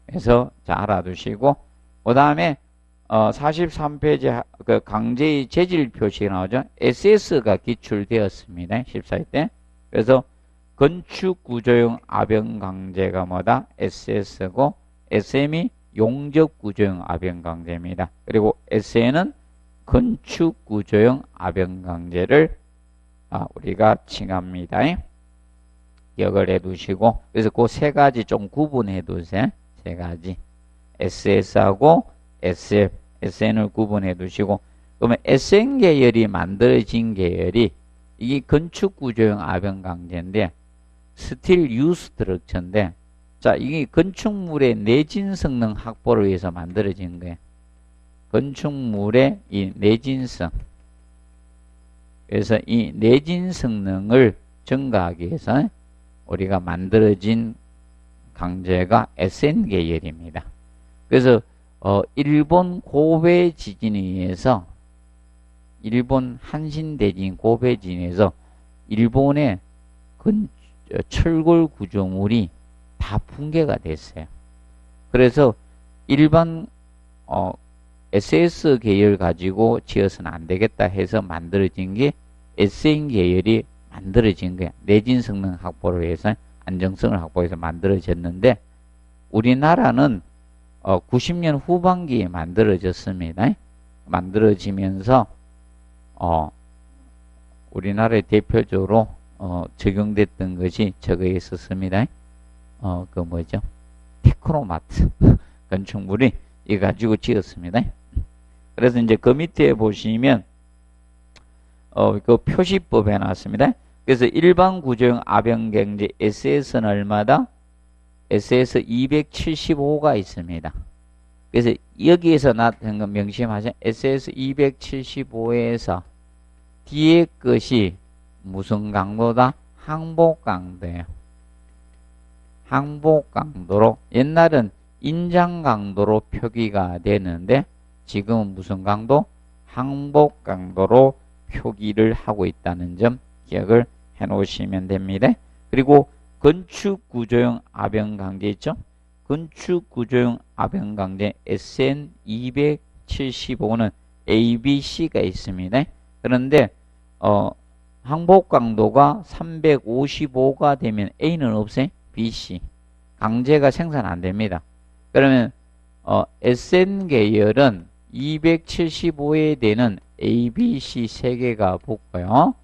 그래서 자 알아두시고 그 다음에 43페이지 그 강제의 재질 표시가 나오죠. SS가 기출되었습니다. 14회 때. 그래서 건축 구조용 아변 강제가 뭐다? SS고 SM이 용접 구조용 아변 강제입니다. 그리고 SN은 건축 구조용 아변 강제를 우리가 칭합니다. 기억을 해두시고 그래서 그 세 가지 좀 구분해 두세요. 세 가지 SS하고 SF, SN을 구분해 두시고 그러면 SN 계열이 만들어진 계열이 이게 건축 구조용 아변 강제인데 스틸 유스트럭처인데 자 이게 건축물의 내진 성능 확보를 위해서 만들어진 거예요. 건축물의 이 내진성. 그래서 이 내진 성능을 증가하기 위해서 우리가 만들어진 강제가 SN 계열입니다. 그래서 일본 고베 지진에 의해서 일본 한신대진 고베 지진에서 일본의 철골 구조물이 다 붕괴가 됐어요. 그래서 일반 SS 계열 가지고 지어서는 안 되겠다 해서 만들어진 게 SN 계열이 만들어진 거야. 내진 성능 확보를 위해서 안정성을 확보해서 만들어졌는데 우리나라는 90년 후반기에 만들어졌습니다. 만들어지면서 우리나라에 대표적으로 적용됐던 것이 저거에 있었습니다. 그 뭐죠? 테크노마트 건축물이 이 가지고 지었습니다. 그래서 이제 그 밑에 보시면 그 표시법에 나왔습니다. 그래서 일반 구조용 아변경제 SS는 얼마다? SS 275가 있습니다. 그래서 여기에서 나타난 건 명심하세요. SS 275에서 뒤에 것이 무슨 강도다? 항복 강도예요. 항복 강도로 옛날은 인장 강도로 표기가 되는데 지금은 무슨 강도? 항복 강도로 표기를 하고 있다는 점 기억을 해 놓으시면 됩니다. 그리고 건축 구조용 아변 강제 있죠? 건축 구조용 아변 강제 SN 275는 ABC가 있습니다. 그런데 항복 강도가 355가 되면 A는 없어요. BC. 강제가 생산 안 됩니다. 그러면 SN 계열은 275에 되는 ABC 3개가 붙고요.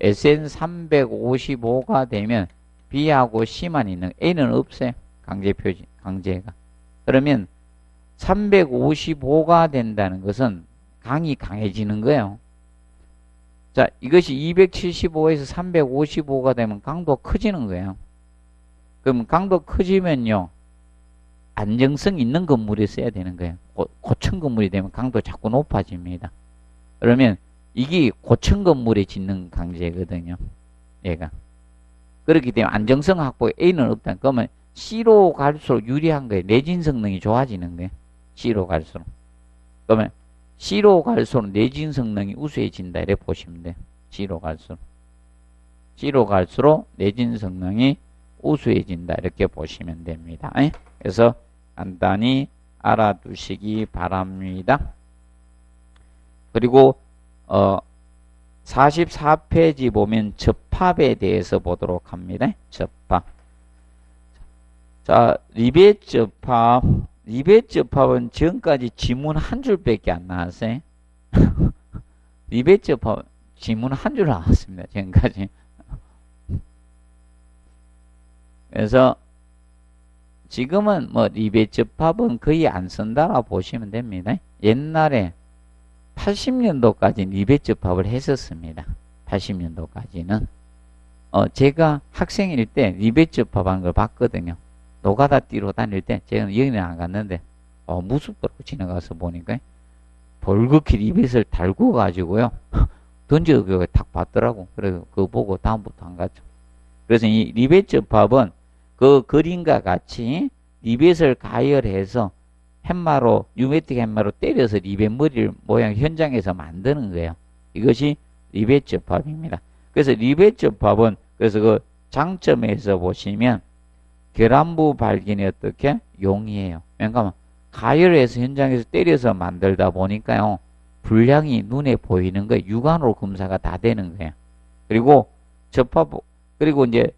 SN 355가 되면 B하고 C만 있는 A는 없어요. 강제 표시, 강제가. 그러면 355가 된다는 것은 강이 강해지는 거예요. 자, 이것이 275에서 355가 되면 강도가 커지는 거예요. 그럼 강도 커지면요. 안정성 있는 건물에 써야 되는 거예요. 고층 건물이 되면 강도 자꾸 높아집니다. 그러면 이게 고층 건물에 짓는 강제거든요. 얘가. 그렇기 때문에 안정성 확보에 A는 없다. 그러면 C로 갈수록 유리한 거예요. 내진 성능이 좋아지는 거예요. C로 갈수록. 그러면 C로 갈수록 내진 성능이 우수해진다. 이렇게 보시면 돼요. C로 갈수록. C로 갈수록 내진 성능이 우수해진다. 이렇게 보시면 됩니다. 그래서 간단히 알아두시기 바랍니다. 그리고 44페이지 보면 접합에 대해서 보도록 합니다. 접합. 자, 리벳 접합 리벳 접합은 지금까지 지문 한 줄밖에 안 나왔어요. 리벳 접합 지문 한 줄 나왔습니다. 지금까지. 그래서 지금은 뭐 리벳 접합은 거의 안 쓴다라 보시면 됩니다. 옛날에 80년도까지 리벳 접합을 했었습니다. 80년도까지는. 제가 학생일 때 리벳 접합하는 걸 봤거든요. 노가다 뛰러 다닐 때, 제가 여기는 안 갔는데, 무섭더라고, 지나가서 보니까. 벌겋게 리벳을 달고 가지고요. 던져서 탁 봤더라고. 그래서 그거 보고 다음부터 안 갔죠. 그래서 이 리벳 접합은 그 그림과 같이 리벳을 가열해서 팻마로, 뉴매틱 팻마로 때려서 리벳 머리를 모양 현장에서 만드는 거예요. 이것이 리벳 접합입니다. 그래서 리벳 접합은, 그래서 그 장점에서 보시면, 결함부 발견이 어떻게? 용이해요. 왜냐하면 가열해서 현장에서 때려서 만들다 보니까요. 분량이 눈에 보이는 거예요. 육안으로 검사가 다 되는 거예요. 그리고 접합, 그리고 이제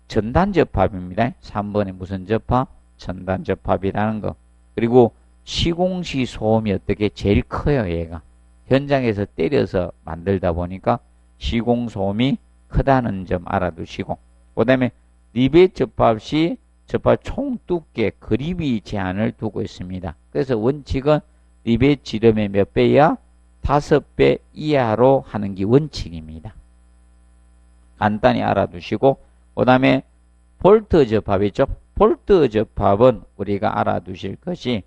전단 접합입니다. 3번에 무슨 접합? 전단 접합이라는 거. 그리고 시공시 소음이 어떻게 제일 커요, 얘가. 현장에서 때려서 만들다 보니까 시공 소음이 크다는 점 알아두시고. 그 다음에 리벳 접합 시 접합 총 두께 그립이 제한을 두고 있습니다. 그래서 원칙은 리벳 지름의 몇 배야? 5배 이하로 하는 게 원칙입니다. 간단히 알아두시고, 그 다음에 볼트 접합이죠. 볼트 접합은 우리가 알아두실 것이,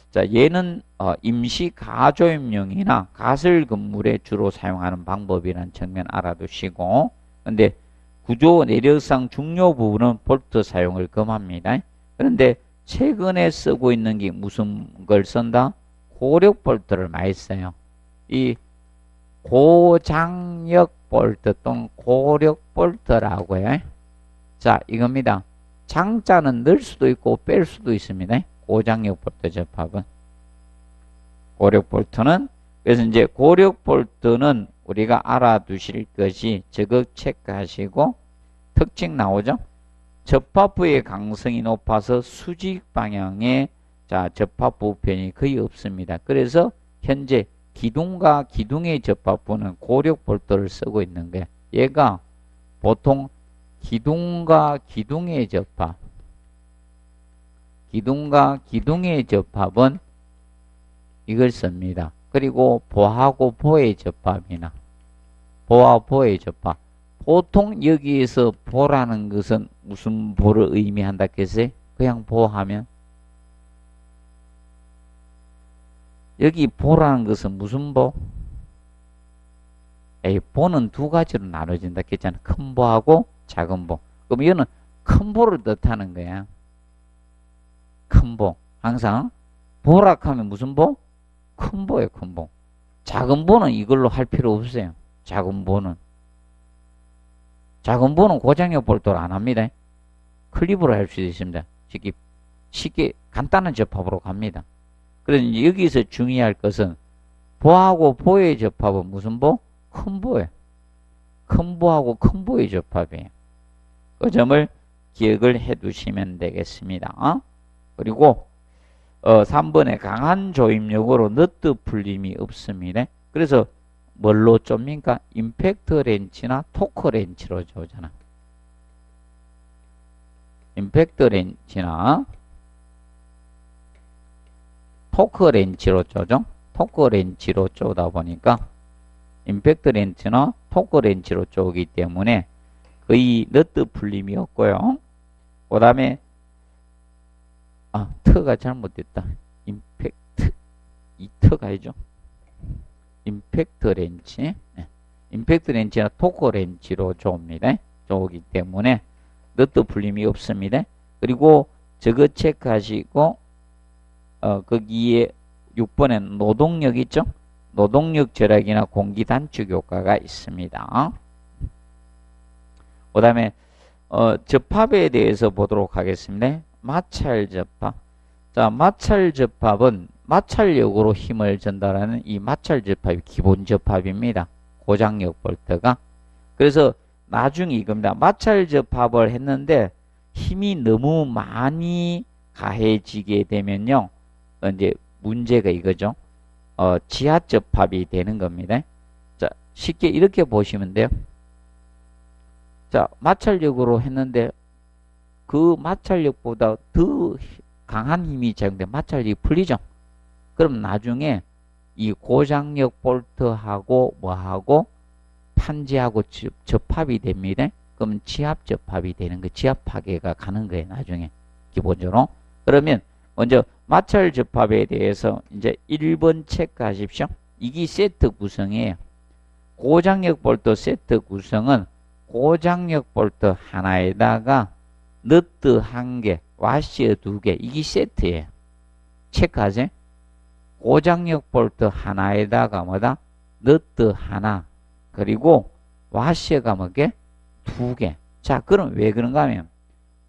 자, 얘는 임시 가조임용이나 가설 건물에 주로 사용하는 방법이라는 측면 알아두시고, 근데 구조 내력상 중요 부분은 볼트 사용을 금합니다. 그런데 최근에 쓰고 있는 게 무슨 걸 쓴다? 고력 볼트를 많이 써요. 이 고장력 볼트 또는 고력 볼트라고 해요. 자, 이겁니다. 장자는 넣을 수도 있고 뺄 수도 있습니다. 고장력 볼트 접합은. 고력 볼트는, 그래서 이제 고력 볼트는 우리가 알아두실 것이, 저거 체크하시고 특징 나오죠. 접합부의 강성이 높아서 수직 방향에, 자, 접합부 편이 거의 없습니다. 그래서 현재 기둥과 기둥의 접합부는 고력 볼트를 쓰고 있는 거예요. 얘가 보통 기둥과 기둥의 접합, 기둥과 기둥의 접합은 이걸 씁니다. 그리고 보하고 보의 접합이나 보와 보의 접합. 보통 여기에서 보라는 것은 무슨 보를 의미한다 했어요? 그냥 보하면 여기 보라는 것은 무슨 보? 보는 두 가지로 나눠진다 했잖아. 큰 보하고 작은 보. 그럼 이거는 큰 보를 뜻하는 거야. 큰 보. 항상 보락하면 무슨 보? 큰 보예요, 큰 보. 작은 보는 이걸로 할 필요 없어요. 작은 보는. 작은 보는 고장력 볼트를 안 합니다. 클립으로 할 수도 있습니다. 쉽게 간단한 접합으로 갑니다. 그래서 여기서 중요할 것은 보하고 보의 접합은 무슨 보? 큰 보예요. 큰 보하고 큰 보의 접합이에요. 그 점을 기억을 해 두시면 되겠습니다. 그리고 3번에 강한 조임력으로 너트 풀림이 없습니다. 그래서 뭘로 좁니까? 임팩트 렌치나 토크 렌치로 조잖아. 임팩트 렌치나 토크 렌치로 쪼죠. 토크 렌치로 쪼다 보니까 임팩트 렌치나 토크 렌치로 쪼기 때문에 거의 너트 풀림이 없고요. 그 다음에 터가 잘못됐다. 임팩트 이 터가 해죠. 임팩트 렌치, 임팩트 렌치나 토크 렌치로 쪼옵니다. 쪼기 때문에 너트 풀림이 없습니다. 그리고 저거 체크하시고 거기에 6번에 노동력 있죠? 노동력 절약이나 공기 단축 효과가 있습니다. 그 다음에 접합에 대해서 보도록 하겠습니다. 마찰 접합. 자, 마찰 접합은 마찰력으로 힘을 전달하는 이 마찰 접합이 기본 접합입니다. 고장력 볼트가. 그래서 나중에 이겁니다. 마찰 접합을 했는데 힘이 너무 많이 가해지게 되면요. 이제 문제가 이거죠. 지하 접합이 되는 겁니다. 자, 쉽게 이렇게 보시면 돼요. 자, 마찰력으로 했는데 그 마찰력보다 더 강한 힘이 작용돼 마찰력이 풀리죠. 그럼 나중에 이 고장력 볼트하고 뭐하고 판지하고 접합이 됩니다. 그럼 지압 접합이 되는 거, 지압 파괴가 가는 거예요. 나중에 기본적으로. 그러면 먼저 마찰 접합에 대해서 이제 1번 체크하십시오. 이게 세트 구성이에요. 고장력 볼트 세트 구성은 고장력 볼트 하나에다가 너트 한 개, 와셔 두 개, 이게 세트예요. 체크하세요. 고장력 볼트 하나에다가 뭐다? 너트 하나, 그리고 와셔가 뭐게? 두 개. 자, 그럼 왜 그런가 하면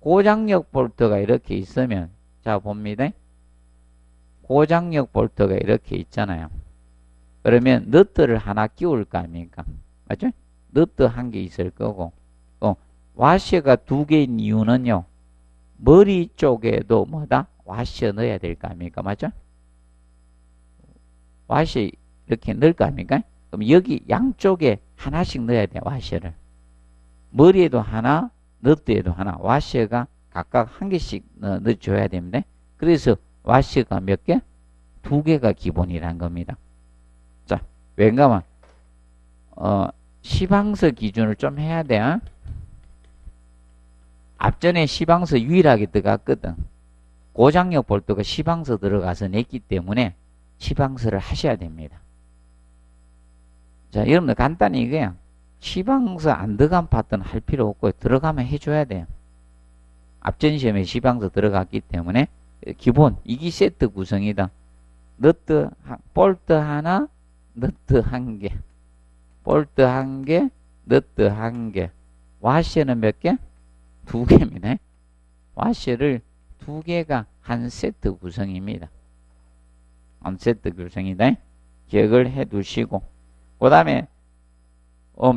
고장력 볼트가 이렇게 있으면, 자 봅니다. 고장력 볼트가 이렇게 있잖아요. 그러면 너트를 하나 끼울 거 아닙니까? 맞죠? 너트 한 개 있을 거고, 와셔가 두 개인 이유는요, 머리 쪽에도 뭐다? 와셔 넣어야 될 거 아닙니까? 맞죠? 와셔 이렇게 넣을 거 아닙니까? 그럼 여기 양쪽에 하나씩 넣어야 돼, 와셔를. 머리에도 하나, 너트에도 하나, 와셔가 각각 한 개씩 넣어줘야 됩니다. 그래서 와셔가 몇 개? 두 개가 기본이란 겁니다. 자, 왠가면 시방서 기준을 좀 해야 돼. 앞전에 시방서 유일하게 들어갔거든. 고장력 볼트가 시방서 들어가서 냈기 때문에 시방서를 하셔야 됩니다. 자, 여러분들 간단히 이거야. 시방서 안 들어간 파트는 할 필요 없고 들어가면 해줘야 돼요. 앞전 시험에 시방서 들어갔기 때문에 기본 이게 세트 구성이다. 너트 볼트 하나, 너트 한 개, 볼트 한 개, 너트 한 개. 와셔는 몇 개? 두 개입니다. 와셔를 두 개가 한 세트 구성입니다. 한 세트 구성이다. 기억을 해 두시고, 그 다음에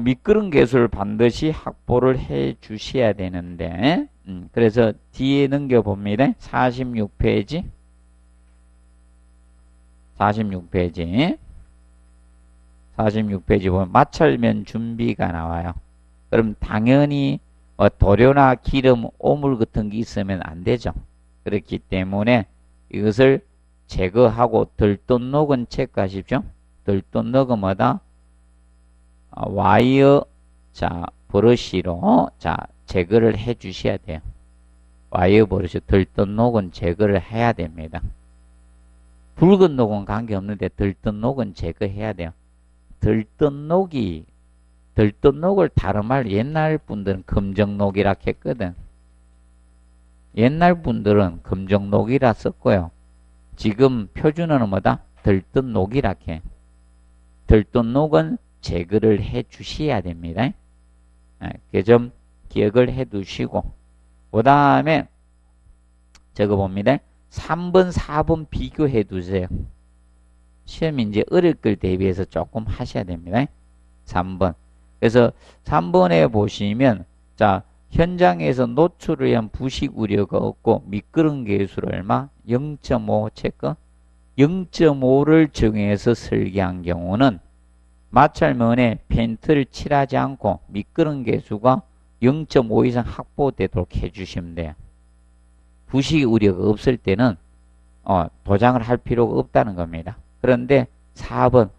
미끄럼 계수를 반드시 확보를 해 주셔야 되는데, 그래서 뒤에 넘겨봅니다. 46페이지. 46페이지. 46페이지 보면 마찰면 준비가 나와요. 그럼 당연히 도료나 기름, 오물 같은 게 있으면 안 되죠. 그렇기 때문에 이것을 제거하고 들돈록은 체크하십시오. 들돈록은 뭐다? 와이어, 자, 브러쉬로, 자, 제거를 해 주셔야 돼요. 와이어 브러쉬, 들돈록은 제거를 해야 됩니다. 붉은 녹은 관계없는데 들돈록은 제거해야 돼요. 들뜬녹을 다른 말 옛날 분들은 검정녹이라 했거든. 옛날 분들은 검정녹이라 썼고요. 지금 표준어는 뭐다? 들뜬녹이라 해. 들뜬녹은 제거를 해 주셔야 됩니다. 그 점 기억을 해 두시고, 그 다음에 저거 봅니다. 3번, 4번 비교해 두세요. 시험이 이제 어릴 걸 대비해서 조금 하셔야 됩니다. 3번. 그래서 3번에 보시면, 자, 현장에서 노출을 위한 부식 우려가 없고 미끄럼 계수를 얼마? 0.5 체크. 0.5를 정해서 설계한 경우는 마찰면에 페인트를 칠하지 않고 미끄럼 계수가 0.5 이상 확보되도록 해주시면 돼요. 부식 우려가 없을 때는 도장을 할 필요가 없다는 겁니다. 그런데 4번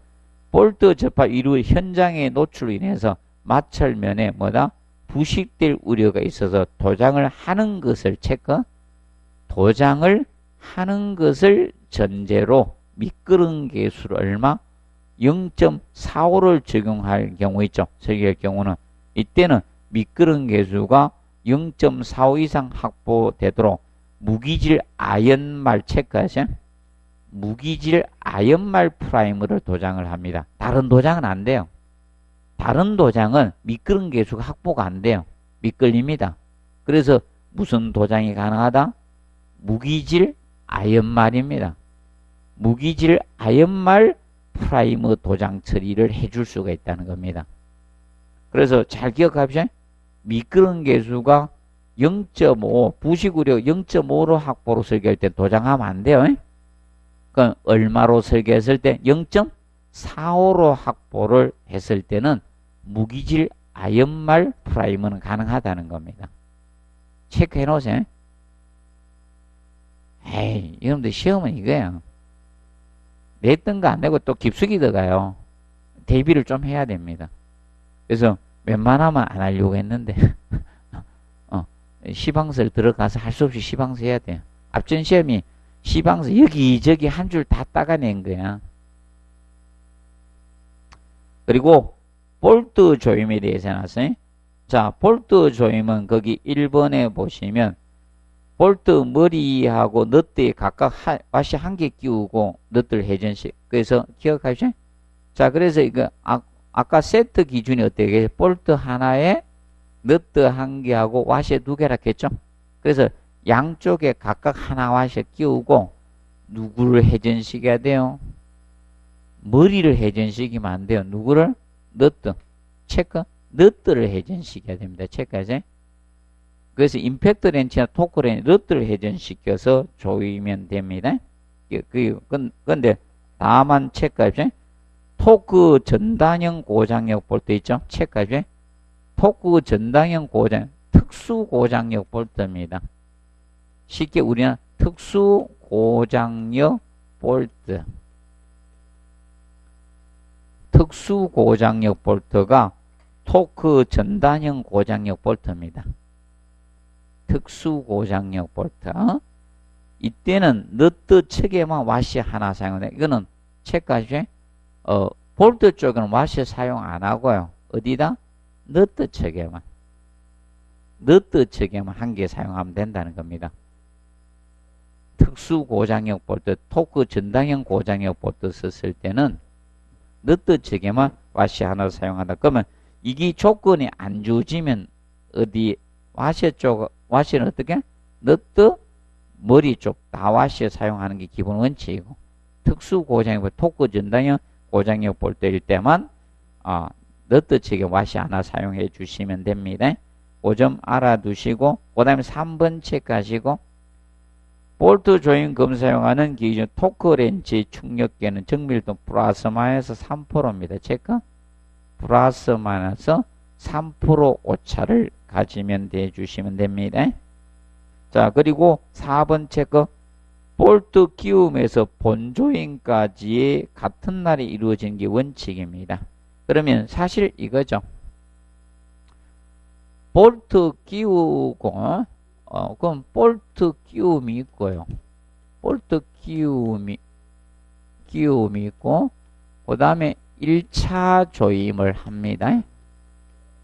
볼트 접합 이후 현장의 노출로 인해서 마찰면에 뭐다? 부식될 우려가 있어서 도장을 하는 것을 체크. 도장을 하는 것을 전제로 미끄럼 계수를 얼마? 0.45를 적용할 경우 있죠. 설계할 경우는 이때는 미끄럼 계수가 0.45 이상 확보되도록 무기질 아연말 체크하세요. 무기질 아연말 프라이머를 도장을 합니다. 다른 도장은 안 돼요. 다른 도장은 미끄럼 계수가 확보가 안 돼요. 미끌립니다. 그래서 무슨 도장이 가능하다? 무기질 아연말입니다. 무기질 아연말 프라이머 도장 처리를 해줄 수가 있다는 겁니다. 그래서 잘 기억합시다. 미끄럼 계수가 0.5 부식우력 0.5로 확보로 설계할 때 도장하면 안 돼요. 그럼 얼마로 설계했을 때 0.45로 확보를 했을 때는 무기질 아연말 프라이머는 가능하다는 겁니다. 체크해 놓으세요. 에이, 여러분들 시험은 이거예요. 냈던 거 안 내고 또 깊숙이 들어가요. 대비를 좀 해야 됩니다. 그래서 웬만하면 안 하려고 했는데 시방서를 들어가서 할 수 없이 시방서 해야 돼요. 앞전 시험이 시방서 여기저기 한 줄 다 따가낸 거야. 그리고 볼트 조임에 대해서 나왔어요. 자, 볼트 조임은 거기 1번에 보시면 볼트 머리하고 너트에 각각 와시 한 개 끼우고 너트를 회전식. 그래서 기억하시죠? 자, 그래서 이거 아까 세트 기준이 어떻게 볼트 하나에 너트 한 개하고 와시 두 개라 했죠? 그래서 양쪽에 각각 하나 와시 끼우고 누구를 회전시켜야 돼요? 머리를 회전시키면 안 돼요. 누구를? 너트. 체크. 너트를 회전시켜야 됩니다. 체크하세요. 그래서 임팩트 렌치나 토크 렌치, 너트를 회전시켜서 조이면 됩니다. 근데 다만 체크하세요. 토크 전단형 고장력 볼트 있죠? 체크하세요. 토크 전단형 고장, 특수 고장력 볼트입니다. 쉽게 우리는 특수 고장력 볼트. 특수 고장력 볼트가 토크 전단형 고장력 볼트입니다. 특수 고장력 볼트. 이때는 너트 측에만 와시 하나 사용돼. 이거는 체크하시죠? 볼트 쪽은 와시 사용 안 하고요. 어디다? 너트 측에만. 너트 측에만 한 개 사용하면 된다는 겁니다. 특수 고장력 볼트, 토크 전단형 고장력 볼트 썼을 때는 너트 측에만 와시 하나 사용하다. 그러면 이게 조건이 안 주어지면 어디 와시 쪽, 와시는 어떻게? 너트 머리 쪽 다 와시 사용하는 게 기본 원칙이고 특수 고장력, 토크 전단형 고장력 볼트일 때만 너트 측에 와시 하나 사용해 주시면 됩니다. 그 점 알아두시고 그 다음에 3번 체크하시고 볼트 조임 검사용하는 기준 토크 렌치 충격계는 정밀도 플러스 마이너스 3%입니다. 체크. 플러스 마이너스 3% 오차를 가지면 돼 주시면 됩니다. 자, 그리고 4번 체크. 볼트 끼움에서 본조임까지 같은 날에 이루어진 게 원칙입니다. 그러면 사실 이거죠. 볼트 끼우고 그럼 볼트 끼움이 있고요. 볼트 끼움이 있고 그 다음에 1차 조임을 합니다.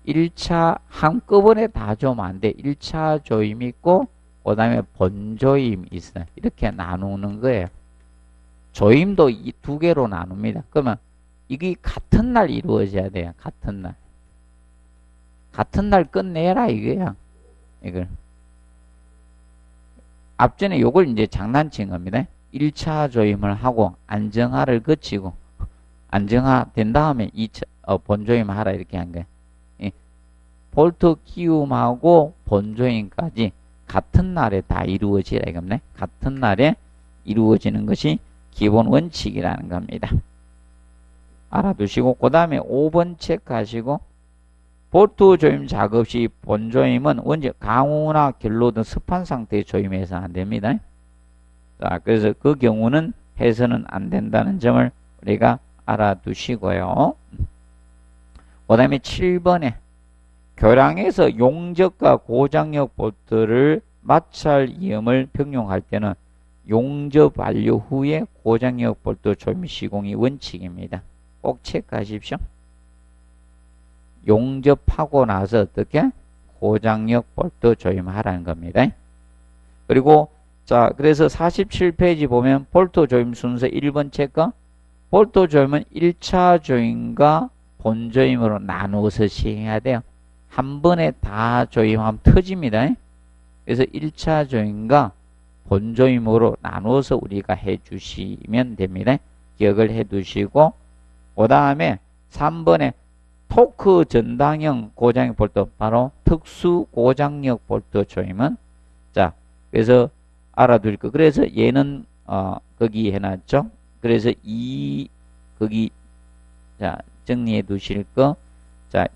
1차 한꺼번에 다 조면 안 돼. 1차 조임이 있고 그 다음에 본조임이 있어요. 이렇게 나누는 거예요. 조임도 이 두 개로 나눕니다. 그러면 이게 같은 날 이루어져야 돼요. 같은 날. 같은 날 끝내라 이거야. 이걸. 앞전에 요걸 이제 장난친 겁니다. 1차 조임을 하고 안정화를 거치고 안정화 된 다음에 2차 본조임 하라 이렇게 한 거예요. 볼트 끼움하고 본조임까지 같은 날에 다 이루어지라 이겁니다. 같은 날에 이루어지는 것이 기본 원칙이라는 겁니다. 알아두시고 그 다음에 5번 체크하시고 볼트 조임 작업 시 본조임은 원재 강우나 결로 등 습한 상태의 조임해서 안 됩니다. 자, 그래서 그 경우는 해서는 안 된다는 점을 우리가 알아두시고요. 그 다음에 7번에 교량에서 용접과 고장력 볼트를 마찰 이음을 병용할 때는 용접 완료 후에 고장력 볼트 조임 시공이 원칙입니다. 꼭 체크하십시오. 용접하고 나서 어떻게? 고장력 볼트 조임하라는 겁니다. 그리고 자, 그래서 47페이지 보면 볼트 조임 순서 1번 체크. 볼트 조임은 1차 조임과 본조임으로 나누어서 시행해야 돼요. 한 번에 다 조임하면 터집니다. 그래서 1차 조임과 본조임으로 나누어서 우리가 해 주시면 됩니다. 기억을 해 두시고 그 다음에 3번에 토크 전당형 고장력 볼트, 바로 특수 고장력 볼트 조임은, 자, 그래서 알아둘 거. 그래서 얘는, 거기 해놨죠. 그래서 거기, 자, 정리해 두실 거. 자,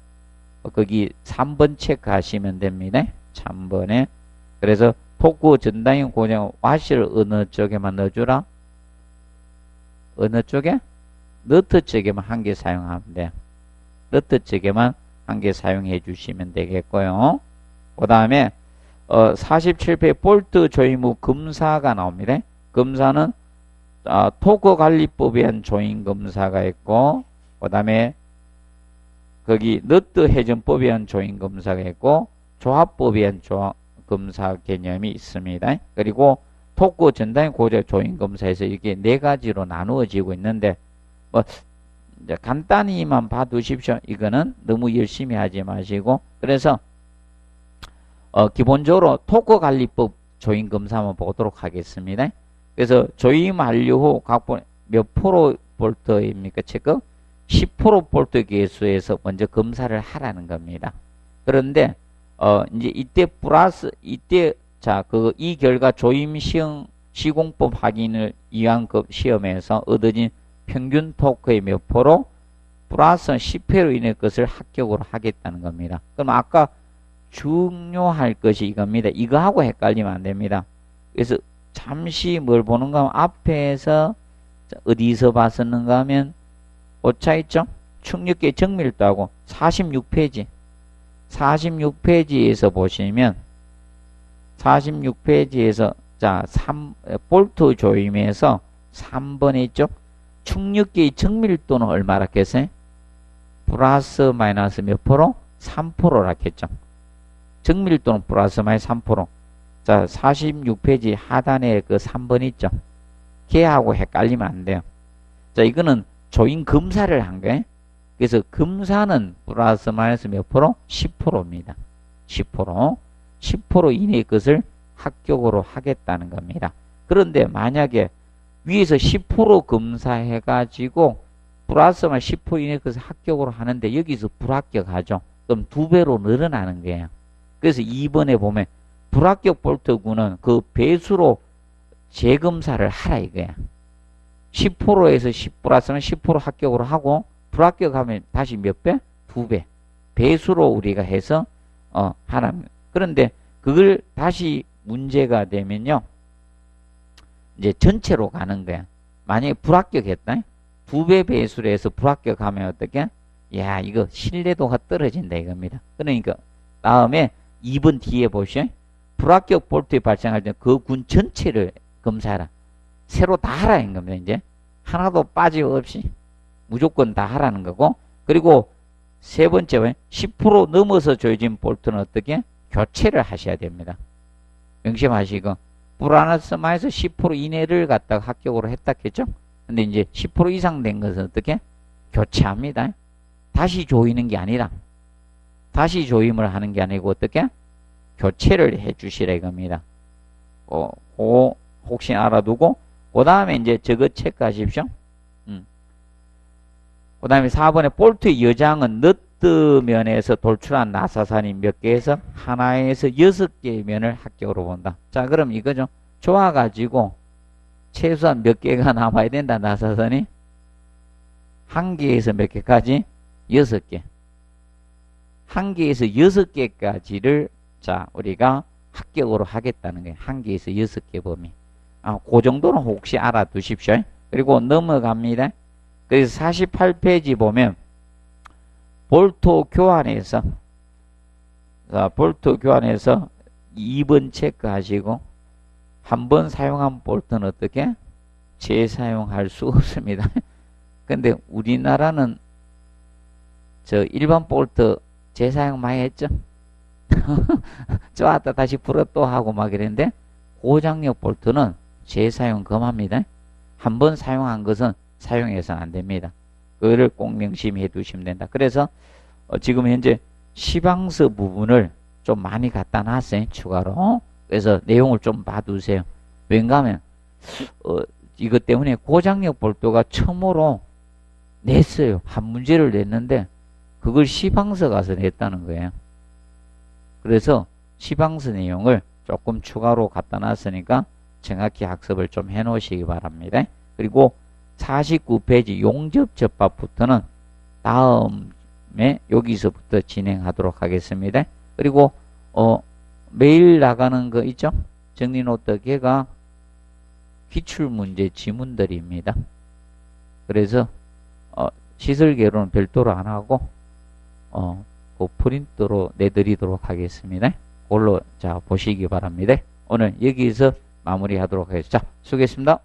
거기 3번 체크하시면 됩니다. 3번에. 그래서 토크 전당형 고장 와시를 어느 쪽에만 넣어주라? 어느 쪽에? 너트 쪽에만 한 개 사용하면 돼요. 너트 쪽에만 한 개 사용해 주시면 되겠고요. 그 다음에 47페이지 볼트 조임 후 검사가 나옵니다. 검사는 토크 관리법에 의한 조임 검사가 있고, 그 다음에 거기 너트 회전법에 의한 조임 검사가 있고, 조합법에 의한 검사 개념이 있습니다. 그리고 토크 전당형 고장 조임 검사에서 이게 네 가지로 나누어지고 있는데, 뭐 이제 간단히만 봐두십시오. 이거는 너무 열심히 하지 마시고. 그래서 기본적으로 토크 관리법 조임 검사 한번 보도록 하겠습니다. 그래서 조임 완료 후 각본 몇 프로 볼트입니까? 체크 10% 볼트 개수에서 먼저 검사를 하라는 겁니다. 그런데 이제 이때 플러스 이때 자 이 결과 조임 시공법 확인을 위한 그 시험에서 얻어진 평균 토크의 몇 프로 플러스 10회로 인해 것을 합격으로 하겠다는 겁니다. 그럼 아까 중요할 것이 이겁니다. 이거하고 헷갈리면 안 됩니다. 그래서 잠시 뭘 보는가 하면 앞에서 어디서 봤었는가 하면 오차 있죠? 충격계 정밀도하고 46페이지 46페이지에서 보시면 46페이지에서 자 볼트 조임에서 3번에 있죠? 충격계의 정밀도는 얼마라겠어요? 플러스 마이너스 몇 프로? 3%라겠죠. 정밀도는 플러스 마이너스 3%. 자, 46페이지 하단에 그 3번 있죠. 걔하고 헷갈리면 안 돼요. 자, 이거는 조임 검사를 한 거예요. 그래서 검사는 플러스 마이너스 몇 프로? 10%입니다. 10%. 10% 이내의 것을 합격으로 하겠다는 겁니다. 그런데 만약에 위에서 10% 검사해가지고 플러스 마이너스 10% 이내의 것을 합격으로 하는데 여기서 불합격하죠. 그럼 2배로 늘어나는 거예요. 그래서 2번에 보면 불합격 볼트군은 그 배수로 재검사를 하라 이거야. 10%에서 10 플러스는 10% 합격으로 하고 불합격하면 다시 몇 배? 2배. 배수로 우리가 해서 하라. 그런데 그걸 다시 문제가 되면요. 이제 전체로 가는 거야. 만약에 불합격했다. 2배 배수로 해서 불합격하면 어떻게? 야, 이거 신뢰도가 떨어진다 이겁니다. 그러니까 다음에 2번 뒤에 보시오. 불합격 볼트에 발생할 때 그 군 전체를 검사하라. 새로 다 하라는 겁니다. 이제 하나도 빠짐없이 무조건 다 하라는 거고. 그리고 세 번째 10% 넘어서 조여진 볼트는 어떻게? 교체를 하셔야 됩니다. 명심하시고 플러스 마이너스 10% 이내를 갖다가 합격으로 했다 했죠. 근데 이제 10% 이상 된 것은 어떻게? 교체합니다. 다시 조이는 게 아니라 다시 조임을 하는 게 아니고 어떻게? 교체를 해 주시라 이겁니다. 혹시 알아두고 그 다음에 이제 저거 체크하십시오. 그 다음에 4번에 볼트의 여장은 너트 면에서 돌출한 나사산이 몇 개에서 하나에서 6개의 면을 합격으로 본다. 자, 그럼 이거죠. 좋아가지고 최소한 몇 개가 남아야 된다. 나사선이 한 개에서 몇 개까지? 6개. 한 개에서 6개까지를 자 우리가 합격으로 하겠다는 거예요. 한 개에서 6개 범위. 그 정도는 혹시 알아두십시오. 그리고 넘어갑니다. 그래서 48페이지 보면 볼트 교환에서 2번 체크하시고 한 번 사용한 볼트는 어떻게? 재사용할 수 없습니다. 근데 우리나라는 저 일반 볼트 재사용 많이 했죠? 좋았다 다시 불어 또 하고 막 이랬는데 고장력 볼트는 재사용 금합니다. 한 번 사용한 것은 사용해서는 안 됩니다. 그거를 꼭 명심해 두시면 된다. 그래서 지금 현재 시방서 부분을 좀 많이 갖다 놨어요. 추가로. 그래서 내용을 좀 봐두세요. 왠가 하면 이것 때문에 고장력 볼트가 처음으로 냈어요. 한 문제를 냈는데 그 그걸 시방서 가서 냈다는 거예요. 그래서 시방서 내용을 조금 추가로 갖다 놨으니까 정확히 학습을 좀 해 놓으시기 바랍니다. 그리고 49페이지 용접접합부터는 다음에 여기서부터 진행하도록 하겠습니다. 그리고 매일 나가는 거 있죠? 정리노트 걔가 기출문제 지문들입니다. 그래서 시설계로는 별도로 안 하고 그 프린트로 내드리도록 하겠습니다. 그걸로 자 보시기 바랍니다. 오늘 여기서 마무리하도록 하겠습니다. 자, 수고했습니다.